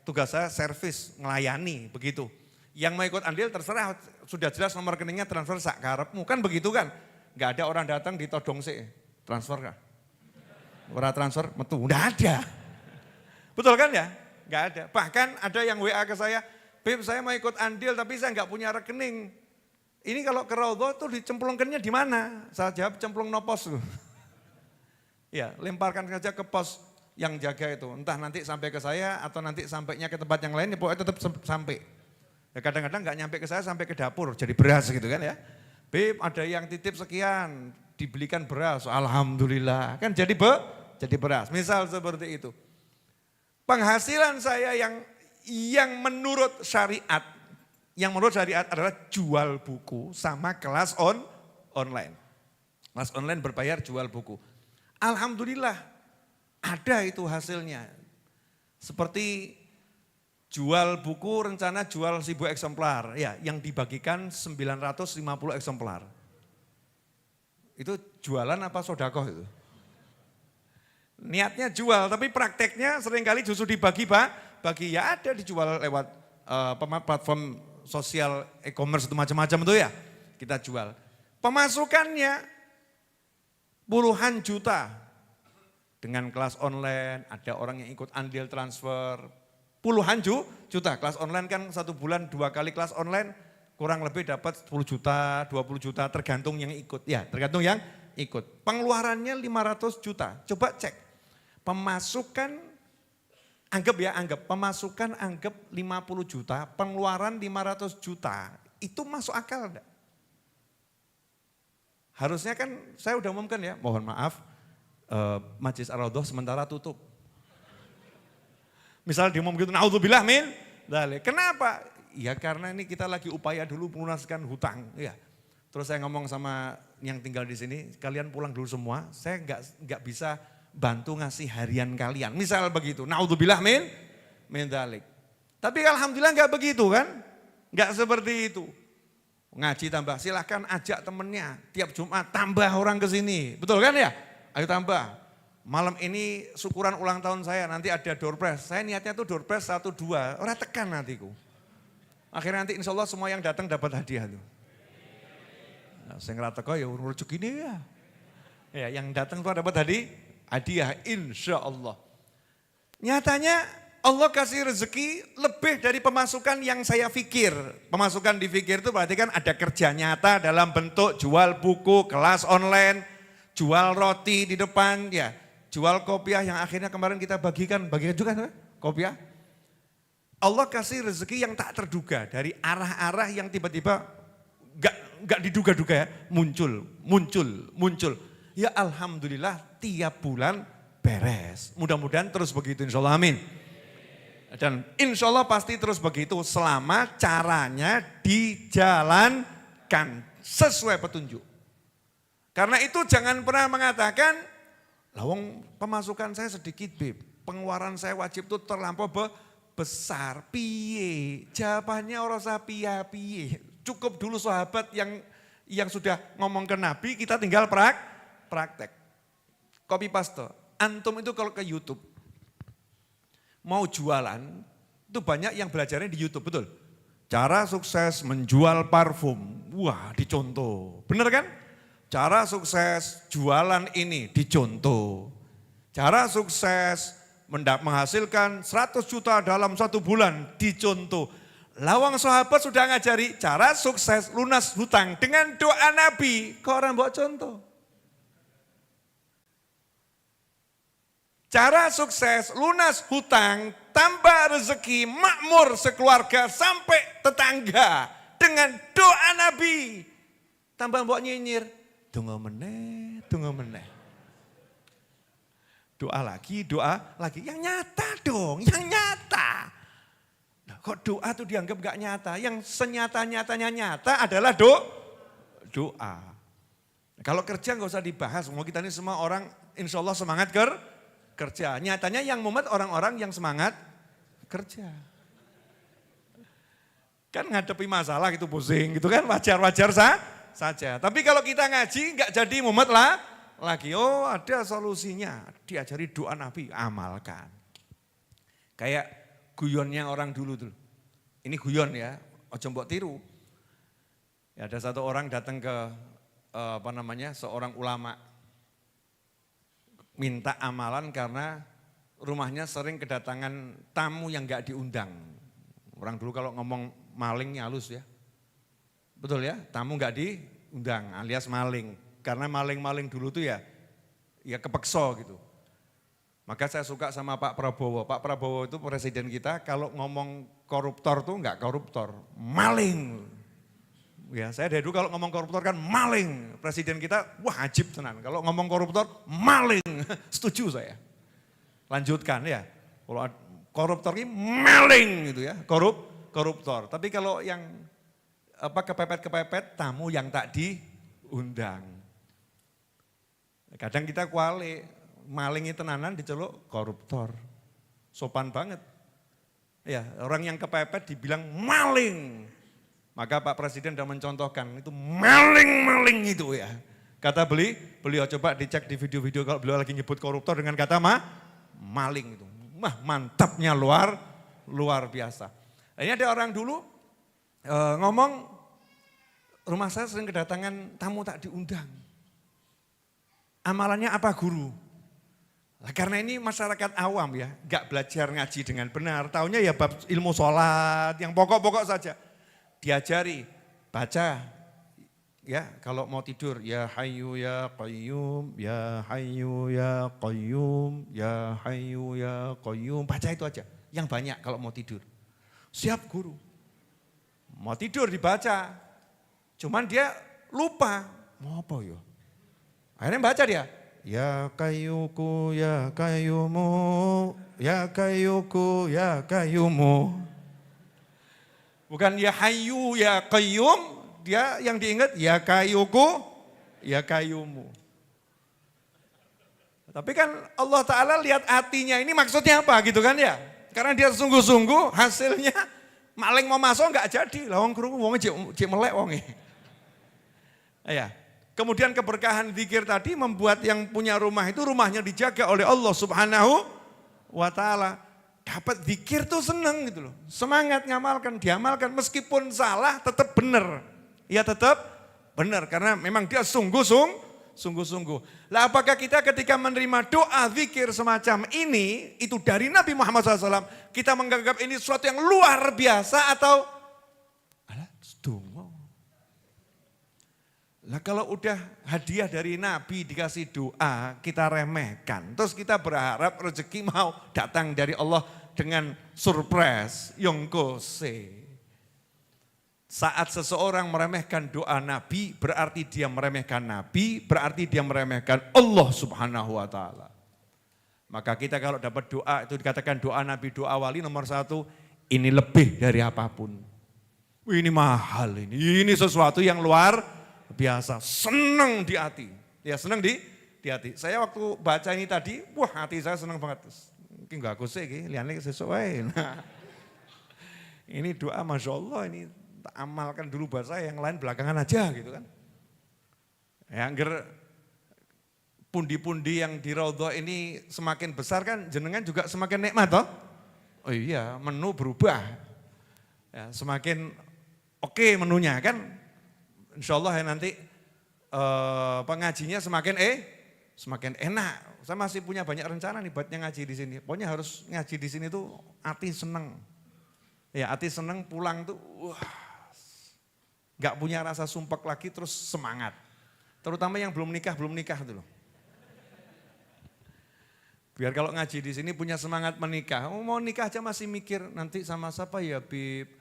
Tugas saya servis, ngelayani, begitu. Yang mau ikut andil terserah, sudah jelas nomor rekeningnya transfer sak karepmu, kan begitu kan? Enggak ada orang datang ditodong sih, transfer kan? Orang transfer, metu, enggak ada. Betul kan ya? Enggak ada. Bahkan ada yang WA ke saya, Beb saya mau ikut andil tapi saya enggak punya rekening. Ini kalau ke Raudhah tuh dicemplungkannya di mana? Saya jawab cemplung no pos. Ya, lemparkan saja ke pos yang jaga itu. Entah nanti sampai ke saya atau nanti sampainya ke tempat yang lain, ya pokoknya tetap sampai. Ya kadang-kadang enggak nyampe ke saya sampai ke dapur, jadi beras gitu kan ya. Beb ada yang titip sekian, dibelikan beras, alhamdulillah. Kan jadi beras, misal seperti itu. Penghasilan saya yang menurut syariat, adalah jual buku sama kelas online. Kelas online berbayar jual buku. Alhamdulillah ada itu hasilnya. Seperti jual buku rencana jual 1000 eksemplar, ya yang dibagikan 950 eksemplar. Itu jualan apa sodakoh itu? Niatnya jual, tapi prakteknya seringkali justru dibagi ya ada dijual lewat platform sosial e-commerce itu macam-macam itu ya kita jual. Pemasukannya puluhan juta dengan kelas online, ada orang yang ikut andil transfer, puluhan juta. Kelas online kan 1 bulan 2 kali kelas online kurang lebih dapat 10 juta, 20 juta tergantung yang ikut. Ya tergantung yang ikut. Pengeluarannya 500 juta, coba cek. Pemasukan pemasukan anggap 50 juta, pengeluaran 500 juta, itu masuk akal enggak? Harusnya kan saya udah umumkan ya, mohon maaf, Majelis Ar-Raudhah sementara tutup. Misal diumum gitu, naudzubillah min dzalik. Kenapa? Ya karena ini kita lagi upaya dulu melunaskan hutang, ya. Terus saya ngomong sama yang tinggal di sini, kalian pulang dulu semua, saya enggak bisa bantu ngasih harian kalian. Misal begitu, naudzubillah min dzalik. Tapi alhamdulillah enggak begitu kan? Enggak seperti itu. Ngaji tambah, silahkan ajak temennya. Tiap Jumat tambah orang ke sini. Betul kan ya? Ayo tambah. Malam ini syukuran ulang tahun saya, nanti ada door prize. Saya niatnya tuh door prize 1, 2, orang tekan nantiku. Akhirnya nanti insya Allah semua yang datang dapat hadiah tuh. Nah, saya ngerasa kok ya rezeki ini ya. Ya yang datang tuh dapat hadiah insya Allah. Nyatanya Allah kasih rezeki lebih dari pemasukan yang saya pikir. Pemasukan dipikir itu berarti kan ada kerja nyata dalam bentuk jual buku, kelas online, jual roti di depan, ya, jual kopiah yang akhirnya kemarin kita bagikan juga kan, kopiah. Allah kasih rezeki yang tak terduga dari arah-arah yang tiba-tiba gak diduga-duga ya, muncul. Ya alhamdulillah tiap bulan beres. Mudah-mudahan terus begitu insya Allah, amin. Dan insya Allah pasti terus begitu selama caranya dijalankan sesuai petunjuk. Karena itu jangan pernah mengatakan, lawang pemasukan saya sedikit Beb, pengeluaran saya wajib itu terlampau besar. Piye? Jawabannya orang usah piye. Cukup dulu sahabat yang sudah ngomong ke Nabi, kita tinggal praktek. Copy paste. Antum itu kalau ke YouTube, mau jualan, itu banyak yang belajarnya di YouTube, betul? Cara sukses menjual parfum, wah dicontoh, bener kan? Cara sukses jualan ini dicontoh. Cara sukses menghasilkan 100 juta dalam 1 bulan dicontoh. Lawang sahabat sudah ngajari cara sukses lunas hutang dengan doa Nabi, kok orang buat contoh? Cara sukses lunas hutang, tambah rezeki, makmur sekeluarga sampai tetangga dengan doa Nabi. Tambah mbok nyinyir, donga meneh. Doa lagi, yang nyata dong, yang nyata. Nah, kok doa tuh dianggap gak nyata? Yang senyata-nyatanya nyata adalah doa. Kalau kerja gak usah dibahas, mau kita ini semua orang insya Allah semangat kerja. Nyatanya yang mumet orang-orang yang semangat kerja. Kan ngadepi masalah itu pusing gitu kan, wajar-wajar saja. Tapi kalau kita ngaji nggak jadi mumet lah lagi. Oh ada solusinya, diajari doa Nabi, amalkan. Kayak guyonnya orang dulu tuh. Ini guyon ya, ojo mbok tiru. Ya, ada satu orang datang ke seorang ulama. Minta amalan karena rumahnya sering kedatangan tamu yang nggak diundang. Orang dulu kalau ngomong maling halus ya. Betul ya, tamu nggak diundang alias maling. Karena maling-maling dulu tuh ya kepekso gitu. Maka saya suka sama Pak Prabowo. Pak Prabowo itu presiden kita, kalau ngomong koruptor tuh nggak koruptor, maling. Ya, saya dari dulu kalau ngomong koruptor kan maling. Presiden kita wajib tenan. Kalau ngomong koruptor maling. Setuju saya. Lanjutkan ya. Kalau koruptor ini maling gitu ya, koruptor. Tapi kalau yang kepepet-kepepet, tamu yang tak diundang. Kadang kita kuali, maling itu tenanan diceluk koruptor. Sopan banget. Ya, orang yang kepepet dibilang maling. Maka Pak Presiden sudah mencontohkan, itu maling-maling itu ya. Kata beliau coba dicek di video-video kalau beliau lagi nyebut koruptor dengan kata maling itu. Mantapnya luar biasa. Ini ada orang dulu ngomong, rumah saya sering kedatangan tamu tak diundang. Amalannya apa guru? Nah, karena ini masyarakat awam ya, gak belajar ngaji dengan benar. Taunya ya bab ilmu sholat, yang pokok-pokok saja. Diajari, baca. Ya, kalau mau tidur, ya hayyu ya qayyum, ya hayyu ya qayyum, ya hayyu ya qayyum. Baca itu aja, yang banyak kalau mau tidur. Siap guru. Mau tidur dibaca. Cuman dia lupa. Mau apa ya? Akhirnya baca dia. Ya kayyuku ya kayyumu, ya kayyuku ya kayyumu. Bukan ya hayyu ya qayyum. Dia yang diingat, ya kayuku, ya kayumu. Tapi kan Allah Ta'ala lihat hatinya ini maksudnya apa gitu kan ya. Karena dia sungguh-sungguh hasilnya maling mau masuk enggak jadi. Lawang kerungu wongnya cek melek wongnya. Ya. Kemudian keberkahan zikir tadi membuat yang punya rumah itu rumahnya dijaga oleh Allah Subhanahu wa Ta'ala. Dapat zikir tuh seneng gitu loh. Semangat ngamalkan, diamalkan meskipun salah tetap benar. Ya tetap benar karena memang dia sungguh-sungguh. Lah apakah kita ketika menerima doa zikir semacam ini itu dari Nabi Muhammad SAW kita menganggap ini sesuatu yang luar biasa atau lah kalau udah hadiah dari Nabi dikasih doa kita remehkan terus kita berharap rezeki mau datang dari Allah dengan surprise yongkose. Saat seseorang meremehkan doa Nabi, berarti dia meremehkan Nabi, berarti dia meremehkan Allah Subhanahu wa Ta'ala. Maka kita kalau dapat doa, itu dikatakan doa Nabi, doa wali nomor 1, ini lebih dari apapun. Ini mahal ini sesuatu yang luar biasa, senang di hati. Ya senang di hati. Saya waktu baca ini tadi, wah hati saya senang banget. Mungkin gak aku sih, lihatnya sesuai. Nah, ini doa Masya Allah ini. Amalkan dulu buat saya, yang lain belakangan aja gitu kan. Ya, agar pundi-pundi yang di Raudhah ini semakin besar kan jenengan juga semakin nikmat toh. Oh iya, menu berubah. Ya, semakin oke menunya kan. Insya Allah ya nanti pengajinya semakin enak. Saya masih punya banyak rencana nih buatnya ngaji di sini. Pokoknya harus ngaji di sini tuh hati seneng. Ya hati seneng pulang tuh wah. Gak punya rasa sumpek lagi terus semangat. Terutama yang belum nikah dulu. Biar kalau ngaji di sini punya semangat menikah. Oh, mau nikah aja masih mikir nanti sama siapa ya Bib.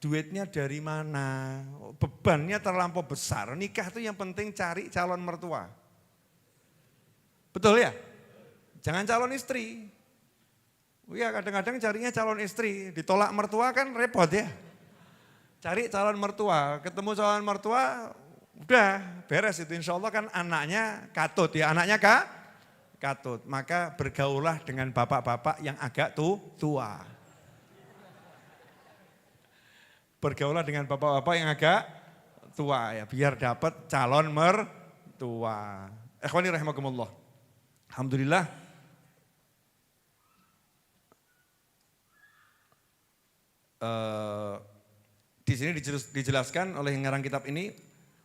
Duitnya dari mana. Bebannya terlampau besar. Nikah itu yang penting cari calon mertua. Betul ya? Jangan calon istri. Iya kadang-kadang carinya calon istri. Ditolak mertua kan repot ya. Cari calon mertua, ketemu calon mertua, udah beres itu insya Allah kan anaknya katut ya, anaknya katut. Maka bergaullah dengan bapak-bapak yang agak tua. bergaulah dengan bapak-bapak yang agak tua ya, biar dapat calon mertua. Ikhwani rahimakumullah. Alhamdulillah. Di sini dijelaskan oleh yang ngarang kitab ini,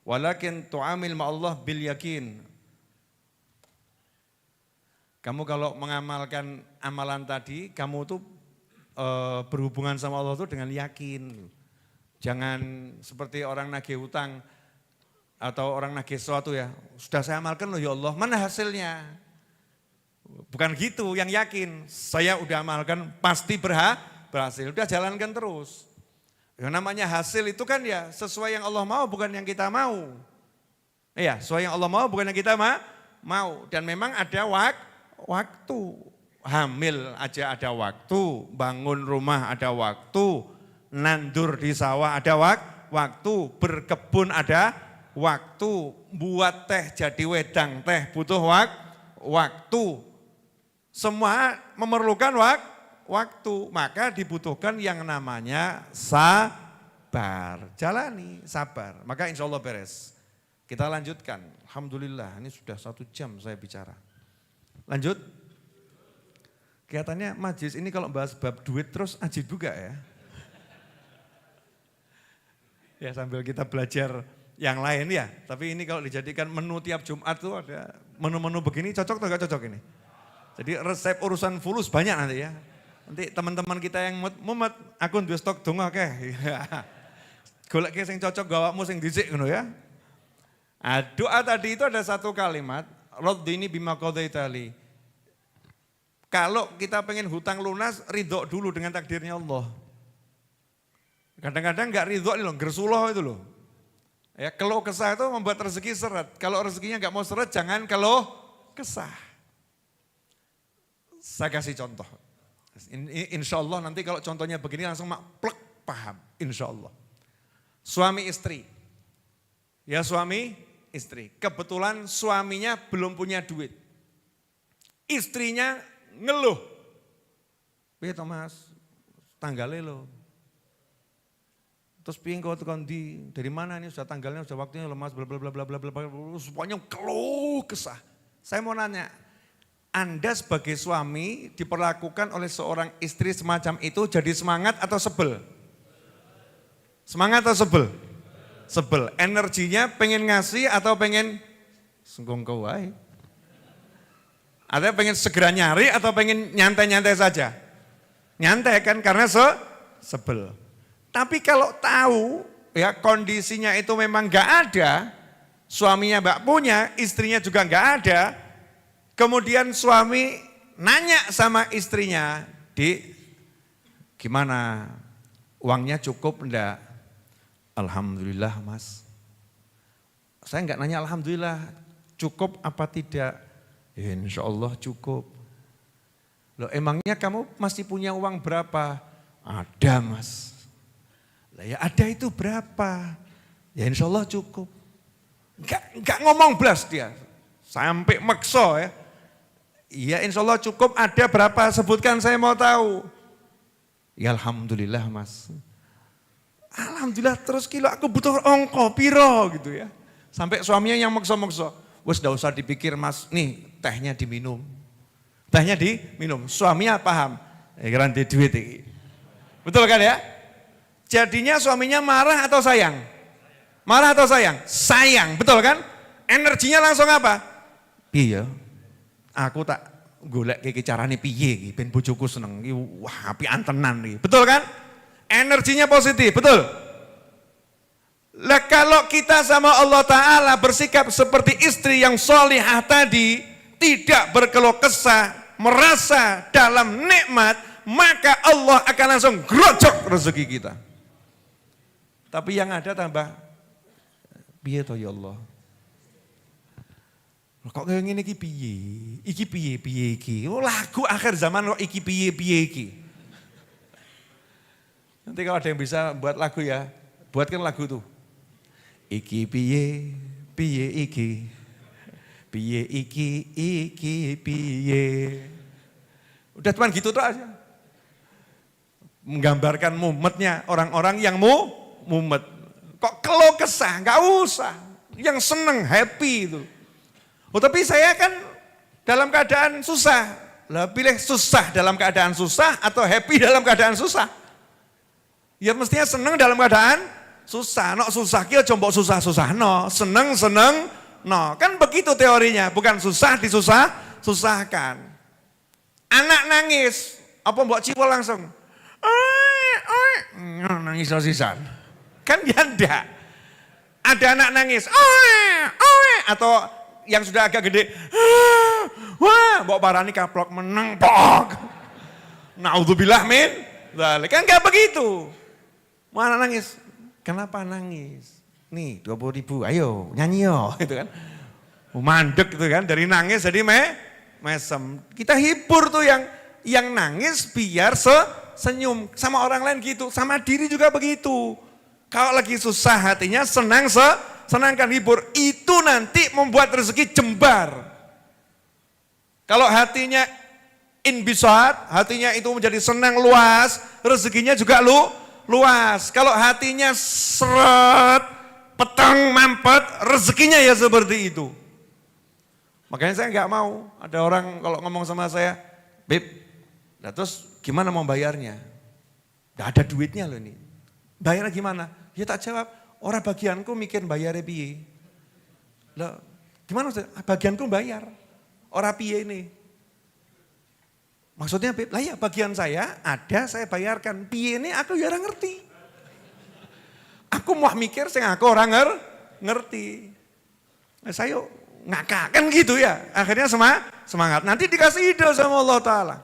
walakin tu'amil ma'allah bil yakin. Kamu kalau mengamalkan amalan tadi, kamu tuh berhubungan sama Allah tuh dengan yakin. Jangan seperti orang nagih hutang atau orang nagih sesuatu ya, sudah saya amalkan loh ya Allah, mana hasilnya? Bukan gitu, yang yakin, saya udah amalkan pasti berhasil, udah jalankan terus. Yang namanya hasil itu kan ya sesuai yang Allah mau, bukan yang kita mau. Iya, sesuai yang Allah mau, bukan yang kita mau. Dan memang ada waktu, hamil aja ada waktu, bangun rumah ada waktu, nandur di sawah ada waktu, berkebun ada waktu, buat teh jadi wedang teh butuh waktu. Semua memerlukan waktu, maka dibutuhkan yang namanya sabar. Jalani, sabar, maka insya Allah beres. Kita lanjutkan, alhamdulillah ini sudah 1 jam saya bicara. Lanjut. Kelihatannya majelis ini kalau bahas bab duit terus ajib juga ya. Ya sambil kita belajar yang lain ya. Tapi ini kalau dijadikan menu tiap Jumat tuh ada menu-menu begini, cocok atau gak cocok ini? Jadi resep urusan fulus banyak nanti ya. Nanti teman-teman kita yang mumet, akun dua stok donga akeh. Golek sing cocok gawakmu sing dhisik ngono ya. Doa tadi itu ada satu kalimat, raddini bima qadaitali. Kalau kita pengen hutang lunas, ridho dulu dengan takdirnya Allah. Kadang-kadang enggak ridho nih loh, gersuloh itu loh. Ya, keluh kesah itu membuat rezeki seret. Kalau rezekinya enggak mau seret, jangan keluh kesah. Saya kasih contoh. Insya Allah nanti kalau contohnya begini langsung plek paham. Insya Allah. Suami istri. Ya suami istri. Kebetulan suaminya belum punya duit. Istrinya ngeluh. Piye to Mas? Tanggalnya lo. Terus piye kau tekan dari mana ini sudah tanggalnya sudah waktunya lo Mas bla bla bla bla bla bla. Semuanya keluh kesah. Saya mau nanya, Anda sebagai suami diperlakukan oleh seorang istri semacam itu jadi semangat atau sebel? Semangat atau sebel? Sebel. Energinya pengen ngasih atau pengen sengkong kau wae? Atau pengen segera nyari atau pengen nyantai-nyantai saja? Nyantai kan karena sebel. Tapi kalau tahu ya kondisinya itu memang gak ada, suaminya gak punya, istrinya juga gak ada, kemudian suami nanya sama istrinya, gimana uangnya cukup enggak? Alhamdulillah Mas. Saya enggak nanya alhamdulillah, cukup apa tidak? Ya, insya Allah cukup. Loh emangnya kamu masih punya uang berapa? Ada Mas. Lah ya ada itu berapa? Ya insya Allah cukup. Enggak ngomong belas dia, sampai makso ya. Iya insya Allah cukup, ada berapa sebutkan saya mau tahu. Ya alhamdulillah Mas. Alhamdulillah terus kilo aku butuh ongko piro gitu ya. Sampai suaminya yang makso-makso. Wes gak usah dipikir Mas, nih tehnya diminum. Tehnya diminum, suaminya paham. Kira di duit ini. Betul kan ya? Jadinya suaminya marah atau sayang? Marah atau sayang? Sayang, betul kan? Energinya langsung apa? Iya. Aku tak golek iki carane piye iki ben bojoku seneng iki wah apian tenan iki. Betul kan? Energinya positif, betul? Lah kalau kita sama Allah Ta'ala bersikap seperti istri yang solihah tadi, tidak berkeluh kesah, merasa dalam nikmat, maka Allah akan langsung grojok rezeki kita. Tapi yang ada tambah, piye to ya Allah? Kok kayak gini iki piye? Iki piye iki? Oh lagu akhir zaman kok iki piye iki? Nanti kalau ada yang bisa buat lagu ya, buatkan lagu tuh. Iki piye iki? Piye iki piye? Udah cuman gitu tuh aja. Menggambarkan mumetnya orang-orang yang mumet. Kok keluh kesah, nggak usah. Yang seneng, happy itu. Oh tapi saya kan dalam keadaan susah. Lah pilih susah dalam keadaan susah atau happy dalam keadaan susah. Ya mestinya seneng dalam keadaan susah. No susah kia combok susah-susah no. Seneng-seneng no. Kan begitu teorinya. Bukan susah susahkan. Anak nangis. Apa mbok cipo langsung? Nangis sosisan. Kan ya enggak. Ada anak nangis. Atau yang sudah agak gede. Wah, mbok parani kaplok meneng pok. Naudzubillah min. Kan enggak begitu. Mana nangis? Kenapa nangis? Nih 20.000, ayo nyanyi yo, gitu kan. Mandek gitu kan, dari nangis jadi mesem. Kita hibur tuh yang nangis biar senyum. Sama orang lain gitu, sama diri juga begitu. Kalau lagi susah hatinya senangkan hibur. Itu nanti membuat rezeki jembar. Kalau hatinya inbisat, hatinya itu menjadi senang luas, rezekinya juga luas. Kalau hatinya seret, petang, mampet, rezekinya ya seperti itu. Makanya saya nggak mau ada orang kalau ngomong sama saya, Beb, nah terus gimana mau bayarnya? Gak ada duitnya loh ini. Bayarnya gimana? Ya tak jawab, orang bagianku mikir bayarnya piye. Lah, gimana maksudnya? Bagianku bayar, orang piye ini. Maksudnya, Beb, lah ya bagian saya ada, saya bayarkan. Piye ini aku ya orang ngerti. Aku mau mikir, saya aku orang ngerti. Nah, saya ngakak, kan gitu ya. Akhirnya semangat. Nanti dikasih ide sama Allah Ta'ala.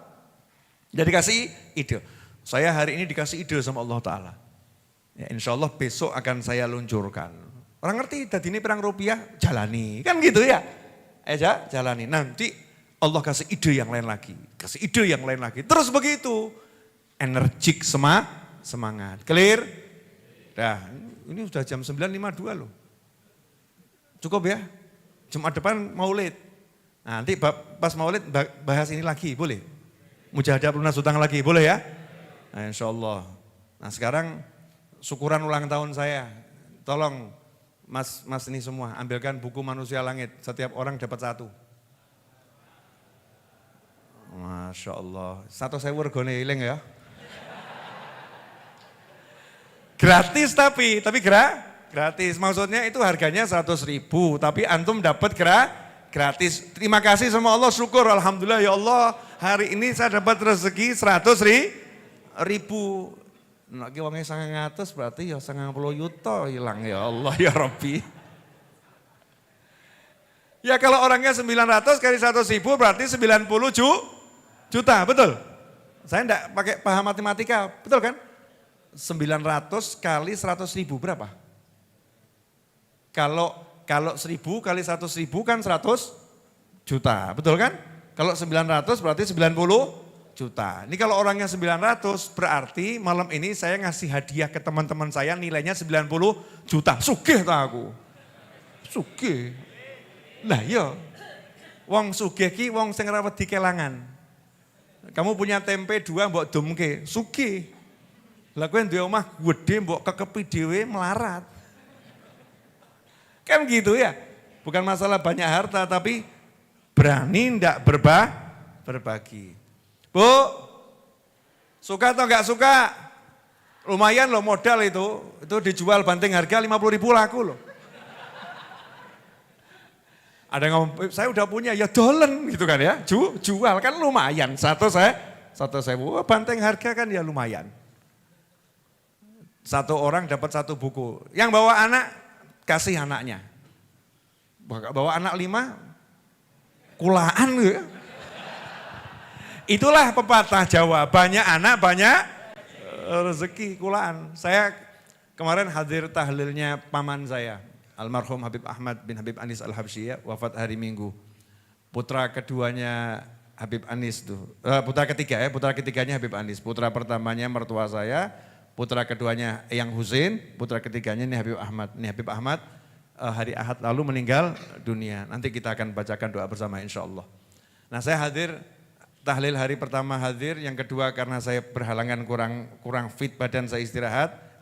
Jadi dikasih ide. Saya hari ini dikasih ide sama Allah Ta'ala. Ya, insya Allah besok akan saya luncurkan. Orang ngerti, tadi ini perang rupiah, jalani. Kan gitu ya. Jalani. Nanti Allah kasih ide yang lain lagi. Kasih ide yang lain lagi. Terus begitu. Energik semangat. Clear? Nah, ini sudah jam 9.52 loh. Cukup ya? Jumat depan Maulid. Nah, nanti pas Maulid bahas ini lagi, boleh? Mujahadah lunas hutang lagi, boleh ya? Nah, insya Allah. Nah sekarang syukuran ulang tahun saya. Tolong mas ini semua ambilkan buku Manusia Langit. Setiap orang dapat satu. Masya Allah. 1.000 regane iling ya. Gratis tapi gratis. Maksudnya itu harganya 100.000, tapi antum dapat gratis. Terima kasih sama Allah, syukur alhamdulillah ya Allah. Hari ini saya dapat rezeki 100.000. Nek ki wonge 900 berarti ya 90 juta hilang ya Allah ya Rabbi. Ya kalau orangnya 900 kali 100.000 berarti 90 juta, betul? Saya enggak pakai paham matematika, betul kan? 900 kali 100.000 berapa? Kalau 1.000 kali 100.000 kan 100 juta, betul kan? Kalau 900 berarti 90 juta. Ini kalau orangnya 900 berarti malam ini saya ngasih hadiah ke teman-teman saya nilainya 90 juta. Sugih tak aku? Sugih. Lah iya, wong sugih ki wong sing ora wedi kelangan. Kamu punya tempe 2 mbok dumke, sugih. Lah kowe duwe omah gede mbok kekepi dhewe melarat. Kan gitu ya. Bukan masalah banyak harta tapi berani ndak berbagi. Bu, suka atau enggak suka? Lumayan loh modal itu dijual banting harga 50.000 laku loh. Ada yang ngomong, saya udah punya, ya dolen gitu kan ya, jual kan lumayan, satu saya, banting harga kan ya lumayan. Satu orang dapat 1 buku, yang bawa anak, kasih anaknya. Bawa anak 5, kulaan gitu ya. Itulah pepatah Jawa, banyak anak, banyak rezeki, kulaan. Saya kemarin hadir tahlilnya paman saya, almarhum Habib Ahmad bin Habib Anis Al-Habsyi, wafat hari Minggu. Putra keduanya Habib Anis tuh, putra ketiganya Habib Anis. Putra pertamanya mertua saya, putra keduanya Eyang Husin, putra ketiganya ini Habib Ahmad. Ini Habib Ahmad hari Ahad lalu meninggal dunia. Nanti kita akan bacakan doa bersama insya Allah. Nah saya hadir, tahlil hari pertama hadir, yang kedua karena saya berhalangan kurang fit badan saya istirahat.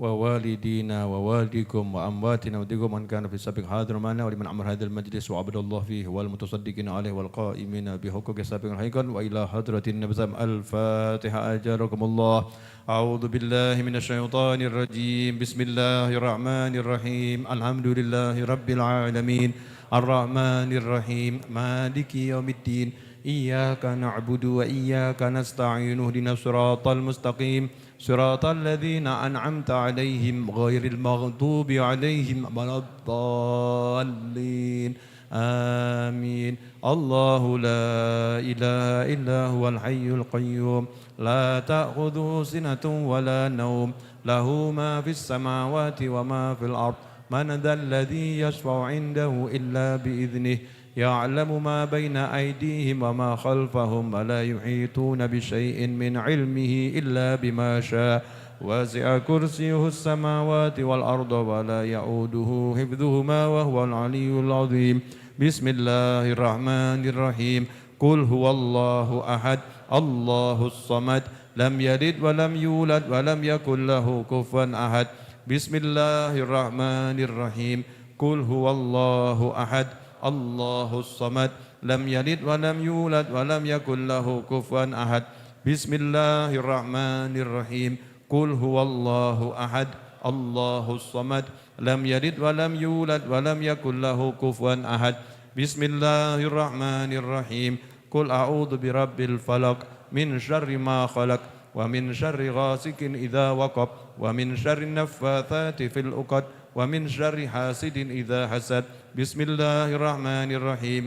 ووالدينا ووالديكم وأمواتنا وديكم من كان في السابق حاضر معنا ولمن عمر هذا المجلس وعبد الله فيه والمتصدقين عليه والقائمين بحقوق السابق الحقيقة وإلى حضرة النبي الفاتحة أجركم الله. أعوذ بالله من الشيطان الرجيم. بسم الله الرحمن الرحيم. الحمد لله رب العالمين الرحمن الرحيم مالك يوم الدين إياك نعبد وإياك نستعين اهدنا الصراط المستقيم صراط الذين أنعمت عليهم غير المغضوب عليهم ولا الضالين آمين. الله لا إله إلا هو الحي القيوم لا تأخذه سنة ولا نوم له ما في السماوات وما في الأرض من ذا الذي يشفع عنده إلا بإذنه يعلم ما بين أيديهم وما خلفهم ولا يحيطون بشيء من علمه إلا بما شاء وسع كرسيه السماوات والأرض ولا يؤوده حفظهما وهو العلي العظيم. بسم الله الرحمن الرحيم. قل هو الله أحد الله الصمد لم يلد ولم يولد ولم يكن له كفوا أحد. بسم الله الرحمن الرحيم. قل هو الله أحد الله الصمد لم يلد ولم يولد ولم يكن له كفوا أحد. بسم الله الرحمن الرحيم. قل هو الله أحد الله الصمد لم يلد ولم يولد ولم يكن له كفوا أحد. بسم الله الرحمن الرحيم. قل أعوذ برب الفلق من شر ما خلق ومن شر غاسق إذا وقب ومن شر النفاثات في العقد ومن شر حاسد إذا حسد. بسم الله الرحمن الرحيم.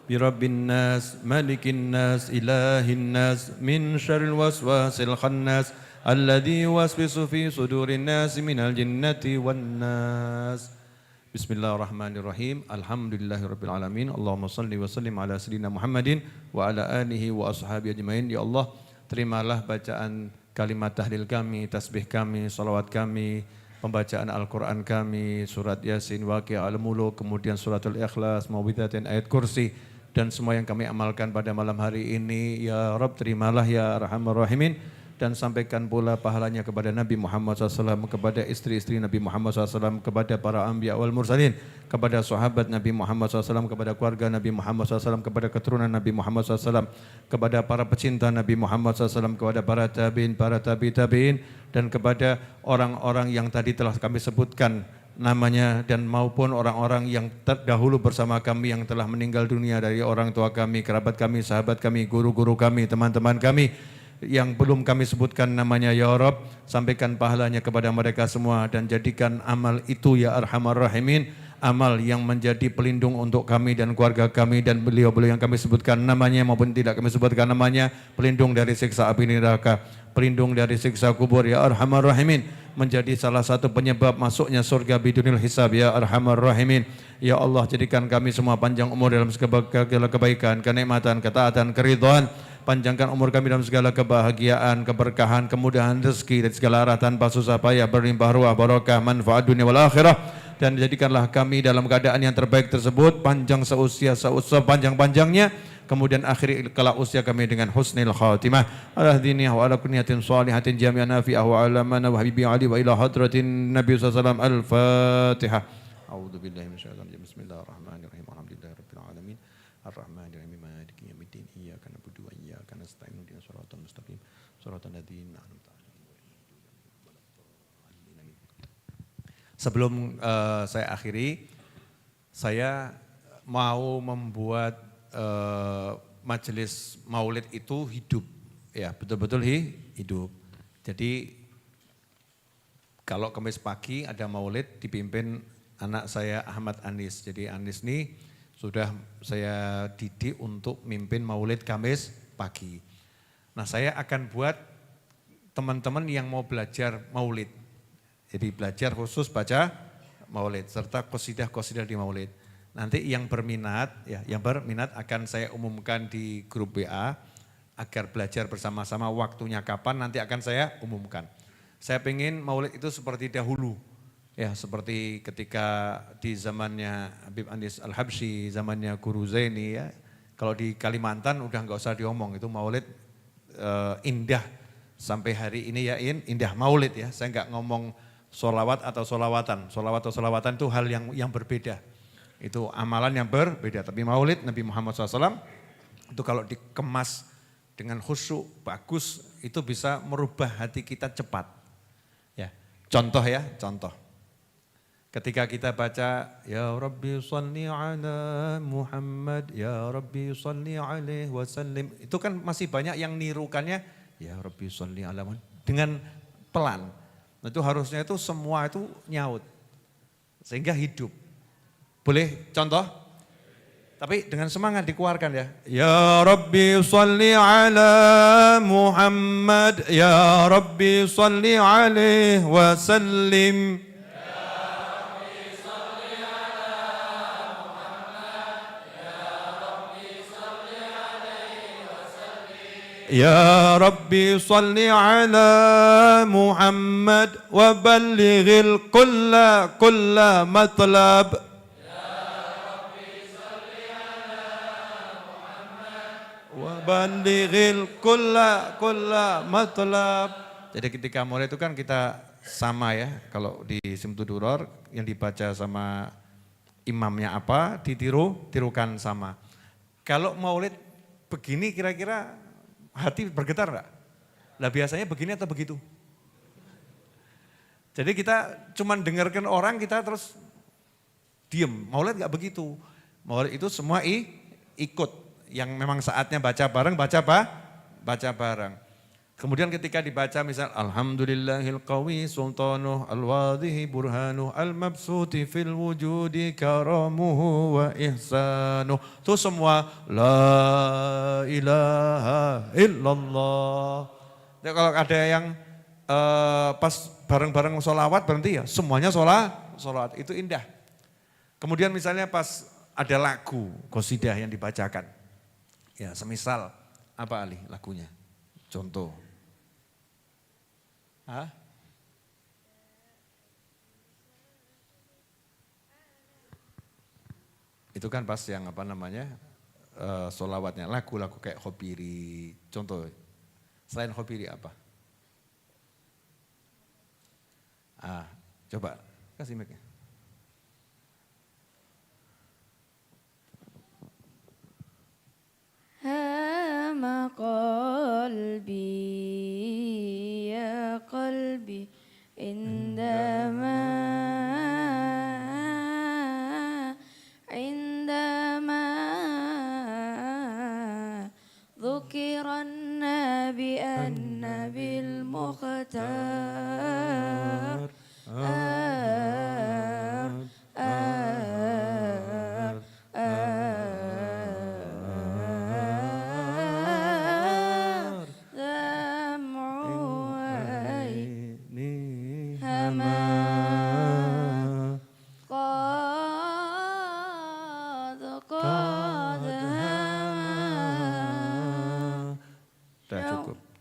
برب الناس ملك الناس إله الناس من شر الوسواس الخناس الذي يوسوس في صدور الناس من الجنة والناس. بسم الله الرحمن الرحيم. الحمد لله رب العالمين. اللهم صل وسلم على سيدنا Muhammadin wa ala alihi wa ashabi ajmain. Ya Allah, terimalah bacaan kalimat tahlil kami, tasbih kami, salawat kami, pembacaan Al-Quran kami, surat Yasin, Waqiah, Al-Muluk, kemudian suratul Ikhlas, Mau'izatin, ayat kursi, dan semua yang kami amalkan pada malam hari ini. Ya Rabb, terimalah ya Arhamar Rahimin, dan sampaikan pula pahalanya kepada Nabi Muhammad SAW, kepada istri-istri Nabi Muhammad SAW, kepada para anbiya wal mursalin, kepada sahabat Nabi Muhammad SAW, kepada keluarga Nabi Muhammad SAW, kepada keturunan Nabi Muhammad SAW, kepada para pecinta Nabi Muhammad SAW, kepada para tabi'in, para tabi'in, dan kepada orang-orang yang tadi telah kami sebutkan namanya, dan maupun orang-orang yang terdahulu bersama kami yang telah meninggal dunia dari orang tua kami, kerabat kami, sahabat kami, guru-guru kami, teman-teman kami yang belum kami sebutkan namanya. Ya Rabb, sampaikan pahalanya kepada mereka semua dan jadikan amal itu ya Arhamar Rahimin amal yang menjadi pelindung untuk kami dan keluarga kami dan beliau-beliau yang kami sebutkan namanya maupun tidak kami sebutkan namanya, pelindung dari siksa api neraka, pelindung dari siksa kubur ya Arhamar Rahimin, menjadi salah satu penyebab masuknya surga bidunil hisab ya Arhamar Rahimin. Ya Allah, jadikan kami semua panjang umur dalam segala kebaikan, kenikmatan, ketaatan, keridhaan. Panjangkan umur kami dalam segala kebahagiaan, keberkahan, kemudahan rezeki dari segala arah tanpa susah payah, berlimpah ruah, barokah, manfaat dunia wal akhirah. Dan jadikanlah kami dalam keadaan yang terbaik tersebut, panjang seusia, sepanjang-panjangnya. Kemudian akhiri kelak usia kami dengan husnil khatimah. Ala diniyah wa ala kunniyatin salihatin jami'an nafi'ah wa alamana wa habibi ali wa ila hadratin Nabi SAW. Al-Fatihah. A'udhu billahi minasyaitanir rajim. Bismillahirrahmanirrahim. Alhamdulillahi rabbil alamin. Ar-Rahmanir-Rahim. Maliki yaumiddin. Iyyaka na'budu wa iyyaka nasta'in. Ihdinas siratal mustaqim. Shiratal ladzina an'amta 'alaihim. Sebelum saya akhiri, saya mau membuat majelis maulid itu hidup, ya betul-betul hidup. Jadi kalau Kamis pagi ada maulid dipimpin anak saya Ahmad Anis. Jadi Anis ini sudah saya didik untuk mimpin maulid Kamis pagi. Nah, saya akan buat teman-teman yang mau belajar maulid. Jadi belajar khusus baca maulid serta qasidah-qasidah di maulid. Nanti yang berminat akan saya umumkan di grup WA agar belajar bersama-sama, waktunya kapan nanti akan saya umumkan. Saya pengen maulid itu seperti dahulu, ya seperti ketika di zamannya Habib Anis Al-Habsyi, zamannya Guru Zaini ya. Kalau di Kalimantan udah nggak usah diomong, itu maulid indah sampai hari ini ya indah maulid ya. Saya nggak ngomong sholawat atau sholawatan. Sholawat atau sholawatan itu hal yang berbeda. Itu amalan yang berbeda. Tapi maulid Nabi Muhammad SAW itu kalau dikemas dengan khusyuk, bagus, itu bisa merubah hati kita cepat. Ya, contoh ya, contoh. Ketika kita baca, Ya Rabbi salli ala Muhammad, Ya Rabbi salli alaihi wasallim. Itu kan masih banyak yang nirukannya, Ya Rabbi salli ala Muhammad. Dengan pelan. Nah, itu harusnya itu semua itu nyaut. Sehingga hidup. Boleh contoh? Tapi dengan semangat dikeluarkan ya. Ya Rabbi salli ala Muhammad, Ya Rabbi salli alaihi wasallim. Ya Rabbi salli ala Muhammad wa ballighil kulla matlab. Ya Rabbi salli ala Muhammad wa ballighil kulla matlab. Jadi ketika mulai itu kan kita sama ya, kalau di Simtuduror yang dibaca sama imamnya apa, tirukan sama. Kalau maulid begini kira-kira hati bergetar enggak? Lah biasanya begini atau begitu? Jadi kita cuman dengarkan orang kita terus diem. Maulid enggak begitu. Maulid itu semua ikut. Yang memang saatnya baca bareng, baca bareng. Kemudian ketika dibaca misal Alhamdulillahil qawi sultanuh al-wadhihi burhanuh al-mabsuti fil wujudi karamuhu wa ihsanuh. Itu semua la ilaha illallah. Ya, kalau ada yang pas bareng-bareng sholawat berhenti ya semuanya sholawat. Itu indah. Kemudian misalnya pas ada lagu qasidah yang dibacakan. Ya semisal apa Ali lagunya? Contoh. Hah? Itu kan pas yang apa namanya sholawatnya, lagu-lagu kayak Khobiri, contoh. Selain Khobiri apa? Coba kasih mic-nya. Hama qalbi ya qalbi indama dhukiran nabi an-nabil mukhtar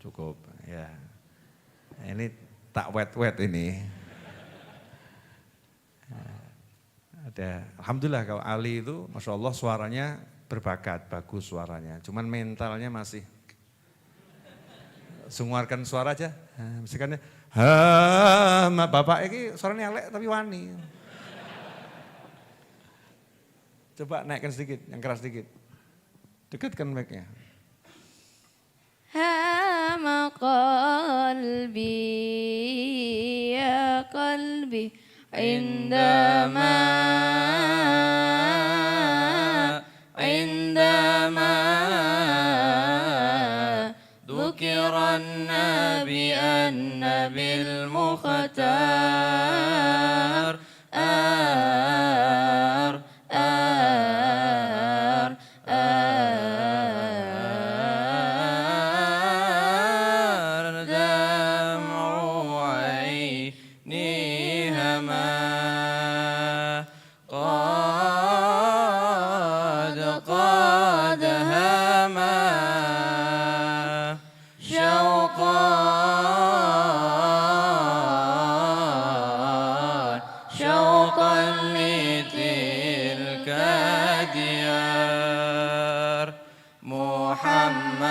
Cukup ya. Ini tak wet ini. Ada, alhamdulillah kalau Ali itu, masya Allah suaranya berbakat, bagus suaranya. Cuman mentalnya masih sunguarkan suara aja. Misalkan, bapak ini suaranya elek tapi wani. Coba naikkan sedikit, yang keras sedikit. Dekatkan mic-nya. Hama qalbi ya qalbi indama dhukiran nabi an-nabil mukhtar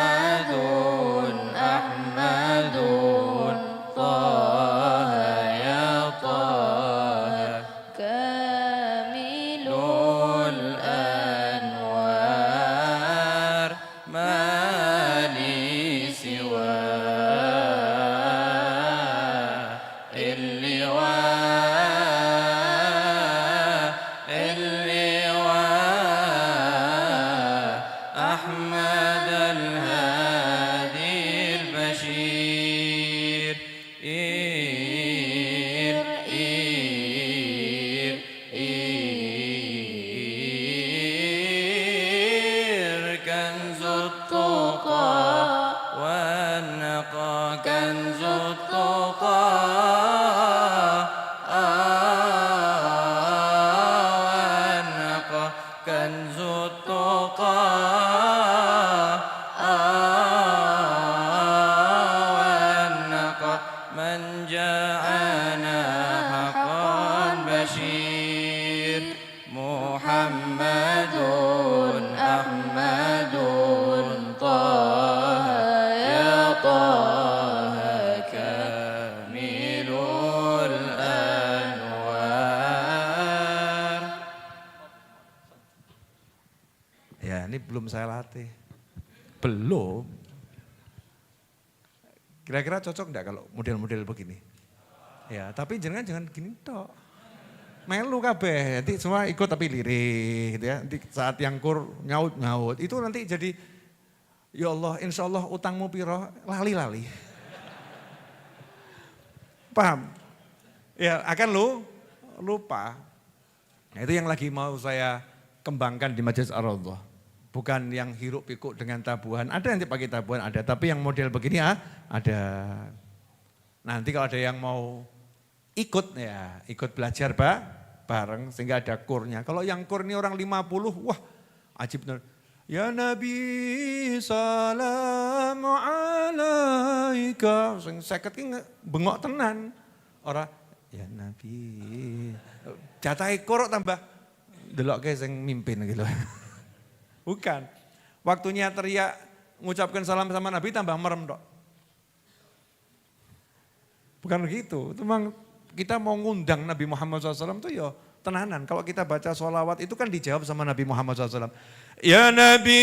Muhammadun Ahmadun ذا الهادي البشير إير إير إير كنز التقى والنقى كنز التقى والنقى كنز التقى والنقى من جاءنا حقا بشير محمد أحمد طه يا طه كامل الأنوار. Ya, ini belum saya latih. Belum. Kira-kira cocok enggak kalau model-model begini? Ya, tapi jangan gini tok. Melu kabeh, nanti semua ikut tapi lirih gitu ya. Nanti saat yang kur nyaut-nyaut, itu nanti jadi ya Allah, insya Allah utangmu piro, lali-lali. Paham? Ya, akan lupa. Nah, itu yang lagi mau saya kembangkan di Majelis Ar-Raudhah. Bukan yang hiruk pikuk dengan tabuhan, ada nanti pakai tabuhan ada, tapi yang model begini ada. Nanti kalau ada yang mau ikut ya, ikut belajar bareng sehingga ada kurnya. Kalau yang kur ini orang 50, wah ajib benar. Ya Nabi salam alaika. Sing 50 ki bengok tenan. Ora ya Nabi. Jatahe kur tambah delokke sing mimpin gitu. Bukan. Waktunya teriak mengucapkan salam sama Nabi tambah merem tok. Bukan begitu. Itu memang kita mau ngundang Nabi Muhammad SAW itu ya tenanan. Kalau kita baca sholawat itu kan dijawab sama Nabi Muhammad SAW. Ya Nabi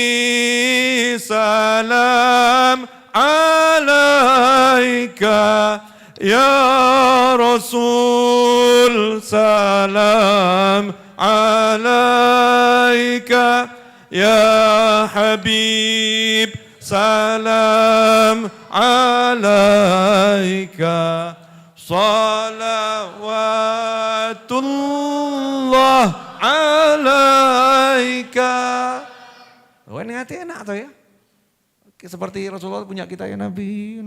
salam alaika. Ya Rasul salam alaika. Ya Habib salam alaika. Salawatullah alaika. Oh, ini hati enak tuh ya. Seperti Rasulullah punya kita ya Nabi.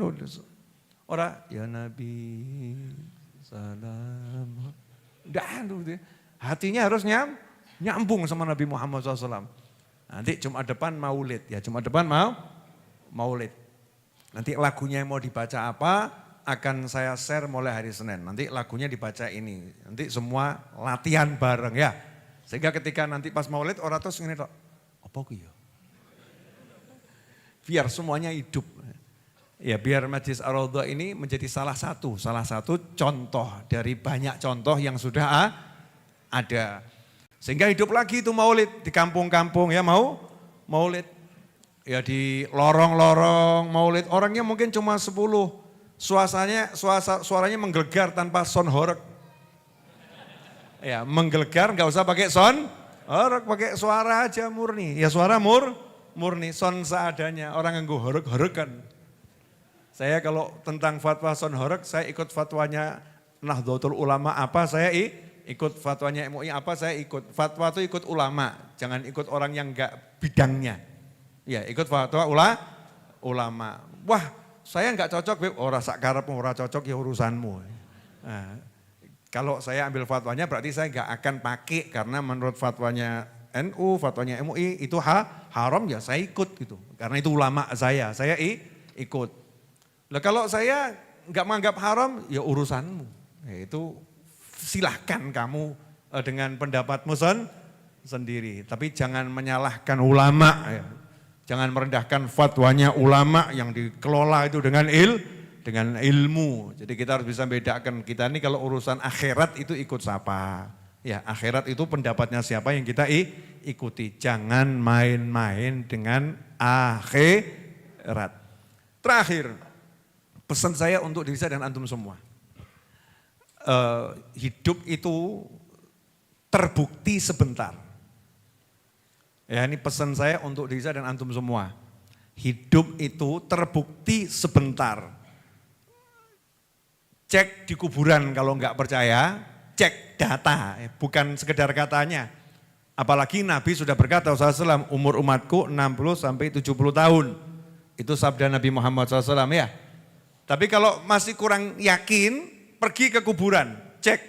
Orang ya Nabi salam. Hatinya harus nyambung sama Nabi Muhammad SAW. Nanti Jumat depan maulid ya, Jumat depan maulid. Nanti lagunya yang mau dibaca apa akan saya share mulai hari Senin. Nanti lagunya dibaca ini. Nanti semua latihan bareng ya. Sehingga ketika nanti pas maulid orang terus ngene tok. Apa ku ya? Biar semuanya hidup. Ya biar Majelis Ar-Raudhah ini menjadi salah satu contoh dari banyak contoh yang sudah ada. Sehingga hidup lagi itu maulid di kampung-kampung ya maulid. Ya di lorong-lorong maulid orangnya mungkin cuma 10. Suaranya menggelegar tanpa sound horeg. Ya menggelegar nggak usah pakai sound horeg, pakai suara aja murni. Ya suara murni, sound seadanya. Orang nganggo horeg-horegan. Saya kalau tentang fatwa sound horeg, saya ikut fatwanya Nahdlatul Ulama apa saya ikut fatwanya MUI apa saya ikut. Fatwa itu ikut ulama, jangan ikut orang yang enggak bidangnya. Ya ikut fatwa ulama. Wah saya enggak cocok, Beb. Ora sak karepmu ora cocok ya urusanmu. Nah, kalau saya ambil fatwanya berarti saya enggak akan pakai karena menurut fatwanya NU, fatwanya MUI itu haram ya saya ikut gitu. Karena itu ulama saya ikut. Lah kalau saya enggak menganggap haram ya urusanmu. Ya, itu silahkan kamu dengan pendapatmu sendiri. Tapi jangan menyalahkan ulama. Ya. Jangan merendahkan fatwanya ulama yang dikelola itu dengan ilmu. Jadi kita harus bisa bedakan. Kita ini kalau urusan akhirat itu ikut siapa. Ya akhirat itu pendapatnya siapa yang kita ikuti. Jangan main-main dengan akhirat. Terakhir, pesan saya untuk diri saya dan antum semua. Hidup itu terbukti sebentar. Ya ini pesan saya untuk diri saya dan antum semua. Hidup itu terbukti sebentar. Cek di kuburan kalau enggak percaya, cek data, bukan sekedar katanya. Apalagi Nabi sudah berkata SAW, umur umatku 60 sampai 70 tahun. Itu sabda Nabi Muhammad SAW ya. Tapi kalau masih kurang yakin, pergi ke kuburan, cek.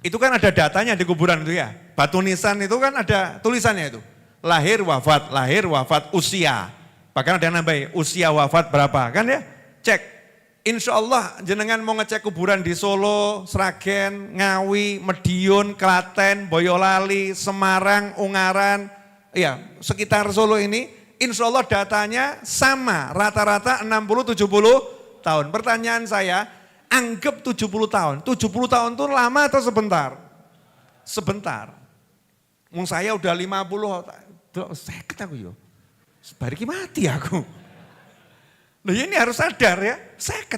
Itu kan ada datanya di kuburan itu ya. Batu nisan itu kan ada tulisannya itu. Lahir, wafat, usia. Bahkan ada yang nambahin, usia wafat berapa, kan ya? Cek. Insya Allah jenengan mau ngecek kuburan di Solo, Sragen, Ngawi, Madiun, Klaten, Boyolali, Semarang, Ungaran, ya sekitar Solo ini, insya Allah datanya sama, rata-rata 60-70 tahun. Pertanyaan saya, anggap 70 tahun, 70 tahun itu lama atau sebentar? Sebentar. Mung saya udah 50, sakit aku yo. Sebariki mati aku. Loh ini harus sadar ya, seket.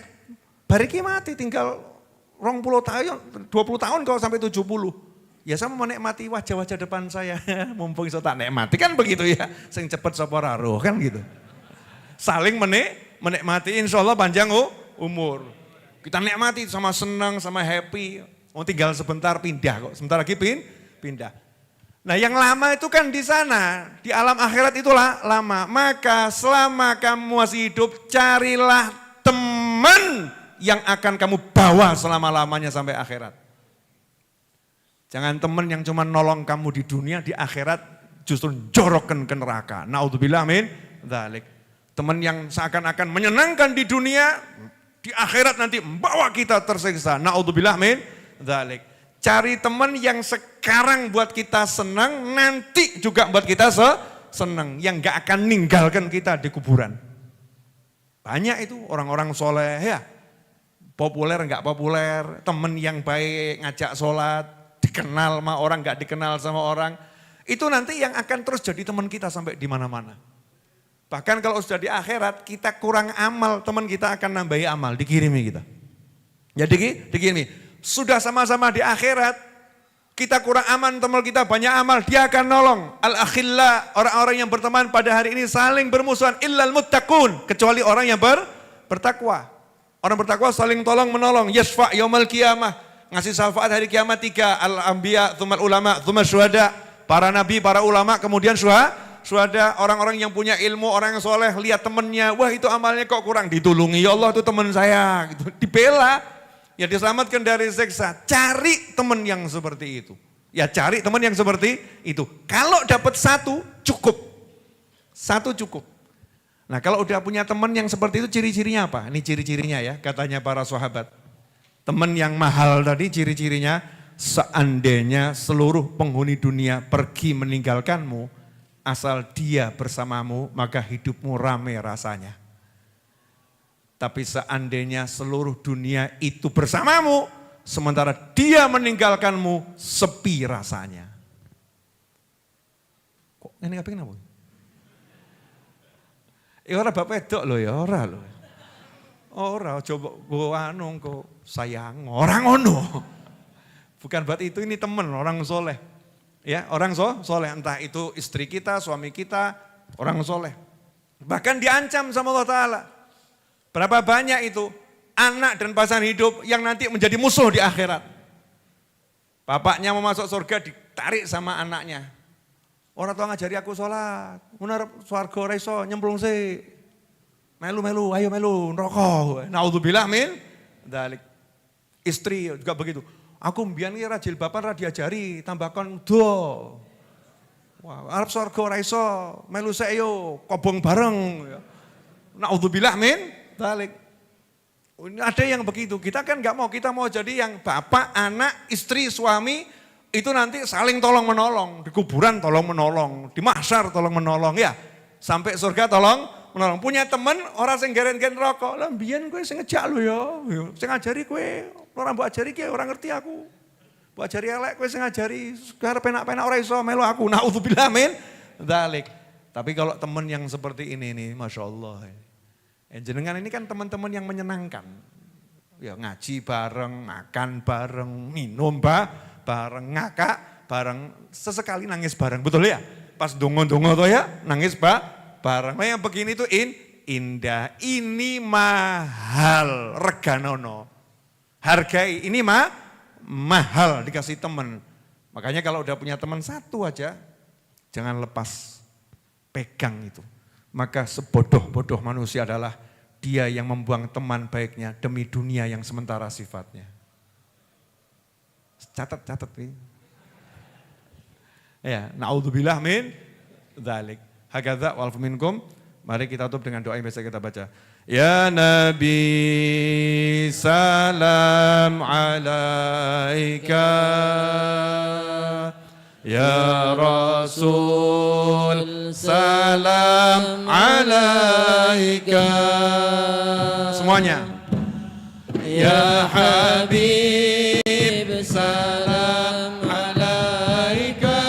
Bariki mati tinggal 20 tahun, 20 tahun kalau sampai 70. Ya sama menikmati wajah-wajah depan saya, mumpung iso tak nikmati kan begitu ya. Sing cepet sapa roh kan gitu. Saling menikmati insya Allah panjang umur. Kita nikmati sama senang, sama happy. Oh tinggal sebentar pindah kok, sebentar lagi pindah. Nah yang lama itu kan di sana, di alam akhirat itulah lama. Maka selama kamu masih hidup, carilah teman yang akan kamu bawa selama-lamanya sampai akhirat. Jangan teman yang cuma nolong kamu di dunia, di akhirat justru jorokkan ke neraka. Naudzubillah min dzalik. Teman yang seakan-akan menyenangkan di dunia, di akhirat nanti membawa kita tersiksa. Naudzubillah min dzalik. Cari teman yang sekarang buat kita senang, nanti juga buat kita senang. Yang gak akan ninggalkan kita di kuburan. Banyak itu orang-orang soleh ya. Populer gak populer, teman yang baik ngajak sholat, dikenal sama orang gak dikenal sama orang. Itu nanti yang akan terus jadi teman kita sampai di mana-mana. Bahkan kalau sudah di akhirat kita kurang amal, teman kita akan nambahi amal, dikirimi kita. Jadi dikirimi. Sudah sama-sama di akhirat, kita kurang aman, teman kita banyak amal, dia akan nolong. Al-akhilla, orang-orang yang berteman pada hari ini saling bermusuhan, illal muttaqun, kecuali orang yang bertakwa. Orang bertakwa saling tolong menolong, yasfa' yaumal qiyamah, ngasih syafaat hari kiamat 3, al-anbiya, thumal ulama, thumal syuhada, para nabi, para ulama, kemudian syuhada, orang-orang yang punya ilmu, orang yang soleh, lihat temannya, wah itu amalnya kok kurang, ditulungi, ya Allah itu teman saya, gitu. Dibela. Ya diselamatkan dari siksa, cari teman yang seperti itu. Ya cari teman yang seperti itu. Kalau dapat satu cukup. Satu cukup. Nah kalau udah punya teman yang seperti itu ciri-cirinya apa? Ini ciri-cirinya ya katanya para sahabat. Teman yang mahal tadi ciri-cirinya seandainya seluruh penghuni dunia pergi meninggalkanmu, asal dia bersamamu maka hidupmu rame rasanya. Tapi seandainya seluruh dunia itu bersamamu, sementara dia meninggalkanmu, sepi rasanya. Kok ini ngapain kenapa? Orang bapak edok loh ya, orang loh. Orang coba gue anu kok sayang, orang ono. Bukan buat itu, ini teman, orang soleh. Ya, orang soleh, entah itu istri kita, suami kita, orang soleh. Bahkan diancam sama Allah Ta'ala. Berapa banyak itu anak dan pasangan hidup yang nanti menjadi musuh di akhirat. Bapaknya mau masuk surga ditarik sama anaknya. Orang tua ngajari aku sholat, benar swarga ora iso nyemplung sih. Melu, ayo melu, rokok. Naudzubillah min dzalik. Istri juga begitu. Aku mbiyen ki ra jilbaban ra diajari, tambahkan do. Wah, arep swarga ora iso, melu sik yo, kobong bareng. Naudzubillah min balik. Ada yang begitu, kita kan gak mau, kita mau jadi yang bapak, anak, istri, suami, itu nanti saling tolong menolong. Di kuburan tolong menolong, di mahsyar tolong menolong ya. Sampai surga tolong menolong. Punya teman orang sing geren-geren rokok, lah mbiyen kowe sing ngejak lho ya, sing ngajari kowe, ora mbok ajari ki ora ngerti aku. Mbok ajari elek kowe sing ngajari, arep penak-penak ora iso melu aku. Naudzubillah min dzalik. Tapi kalau teman yang seperti ini nih, Masya Allah. Jenengan ini kan teman-teman yang menyenangkan. Ya ngaji bareng, makan bareng, minum bareng, ngakak bareng, sesekali nangis bareng. Betul ya? Pas dongo-dongo tuh ya, nangis barang yang begini itu indah, ini mahal, reganono. Hargai, ini mahal dikasih teman. Makanya kalau udah punya teman satu aja, jangan lepas pegang itu. Maka sebodoh-bodoh manusia adalah dia yang membuang teman baiknya demi dunia yang sementara sifatnya. Catat nih. Ya, naudzubillah min dzalik. Hakadza wal minkum. Mari kita tutup dengan doa yang biasa kita baca. Ya Nabi salam alaika. Ya Rasul salam alaika. Semuanya. Ya Habib salam alaika.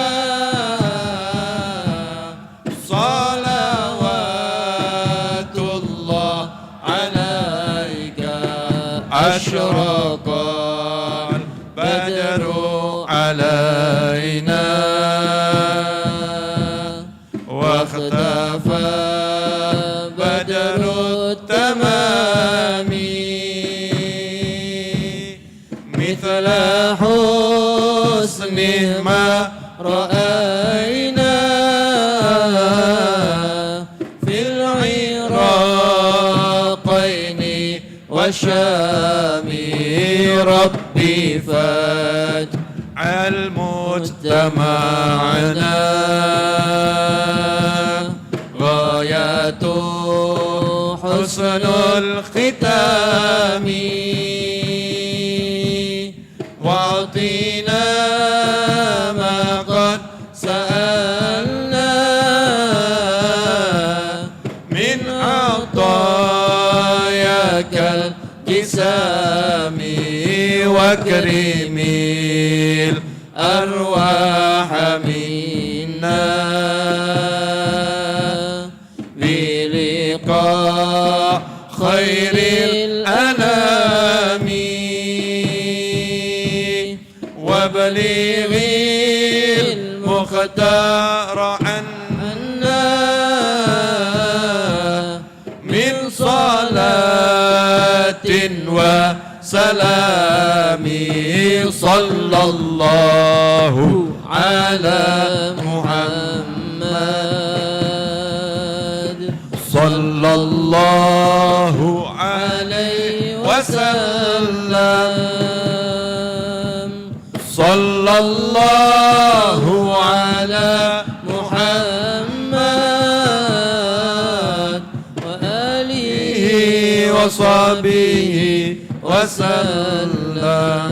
Salawatullah alaika. Asyraqal badru alaina. واختفى بدر التمام مثل حسنه ما رأينا في العراقين والشام ربي فاجعل مجتمعنا غاية حسن الختام واعطينا ما قد سألنا من عطاياك الجسام واكرم الأرواح منا بلقاء خير الأنام وبلغ المختار عنا من صلاة وسلام صلى الله على محمد صلى الله عليه وسلم صلى الله على محمد وآله وصحبه وسلم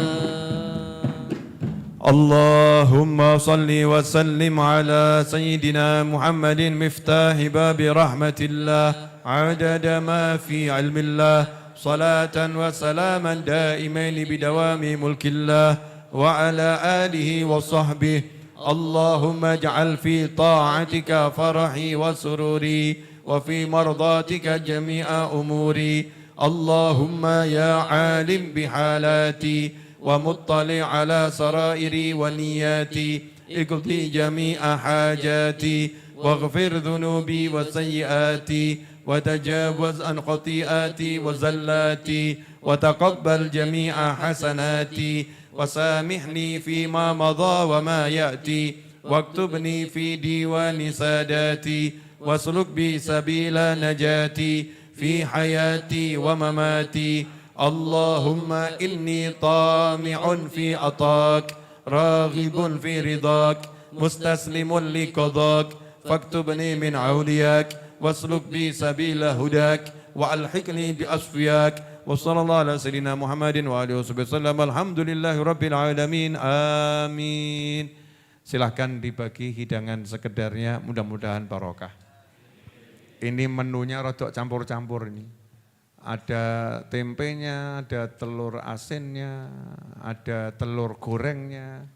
اللهم صل وسلم على سيدنا محمد مفتاح باب رحمة الله عدد ما في علم الله صلاة وسلاما دائمين بدوام ملك الله وعلى آله وصحبه اللهم اجعل في طاعتك فرحي وسروري وفي مرضاتك جميع أموري اللهم يا عالم بحالاتي ومطلع على سرائري ونياتي اقضي جميع حاجاتي واغفر ذنوبي وسيئاتي وتجاوز عن خطيئاتي وزلاتي وتقبل جميع حسناتي وسامحني فيما مضى وما يأتي واكتبني في ديوان ساداتي واسلك بي سبيل نجاتي في حياتي ومماتي اللهم إني طامع في عطاك راغب في رضاك مستسلم لقضاك فاكتبني من أولياك واسلك بي سبيل هداك وألحقني بأصفياك وصلى الله على سيدنا محمد وآله وصحبه وسلم الحمد لله رب العالمين آمين. Silahkan dibagi hidangan sekedarnya, mudah-mudahan barokah. Ini menunya rodok campur-campur ini. Ada tempenya, ada telur asinnya, ada telur gorengnya,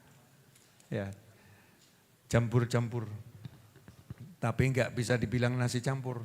ya, campur-campur. Tapi enggak bisa dibilang nasi campur.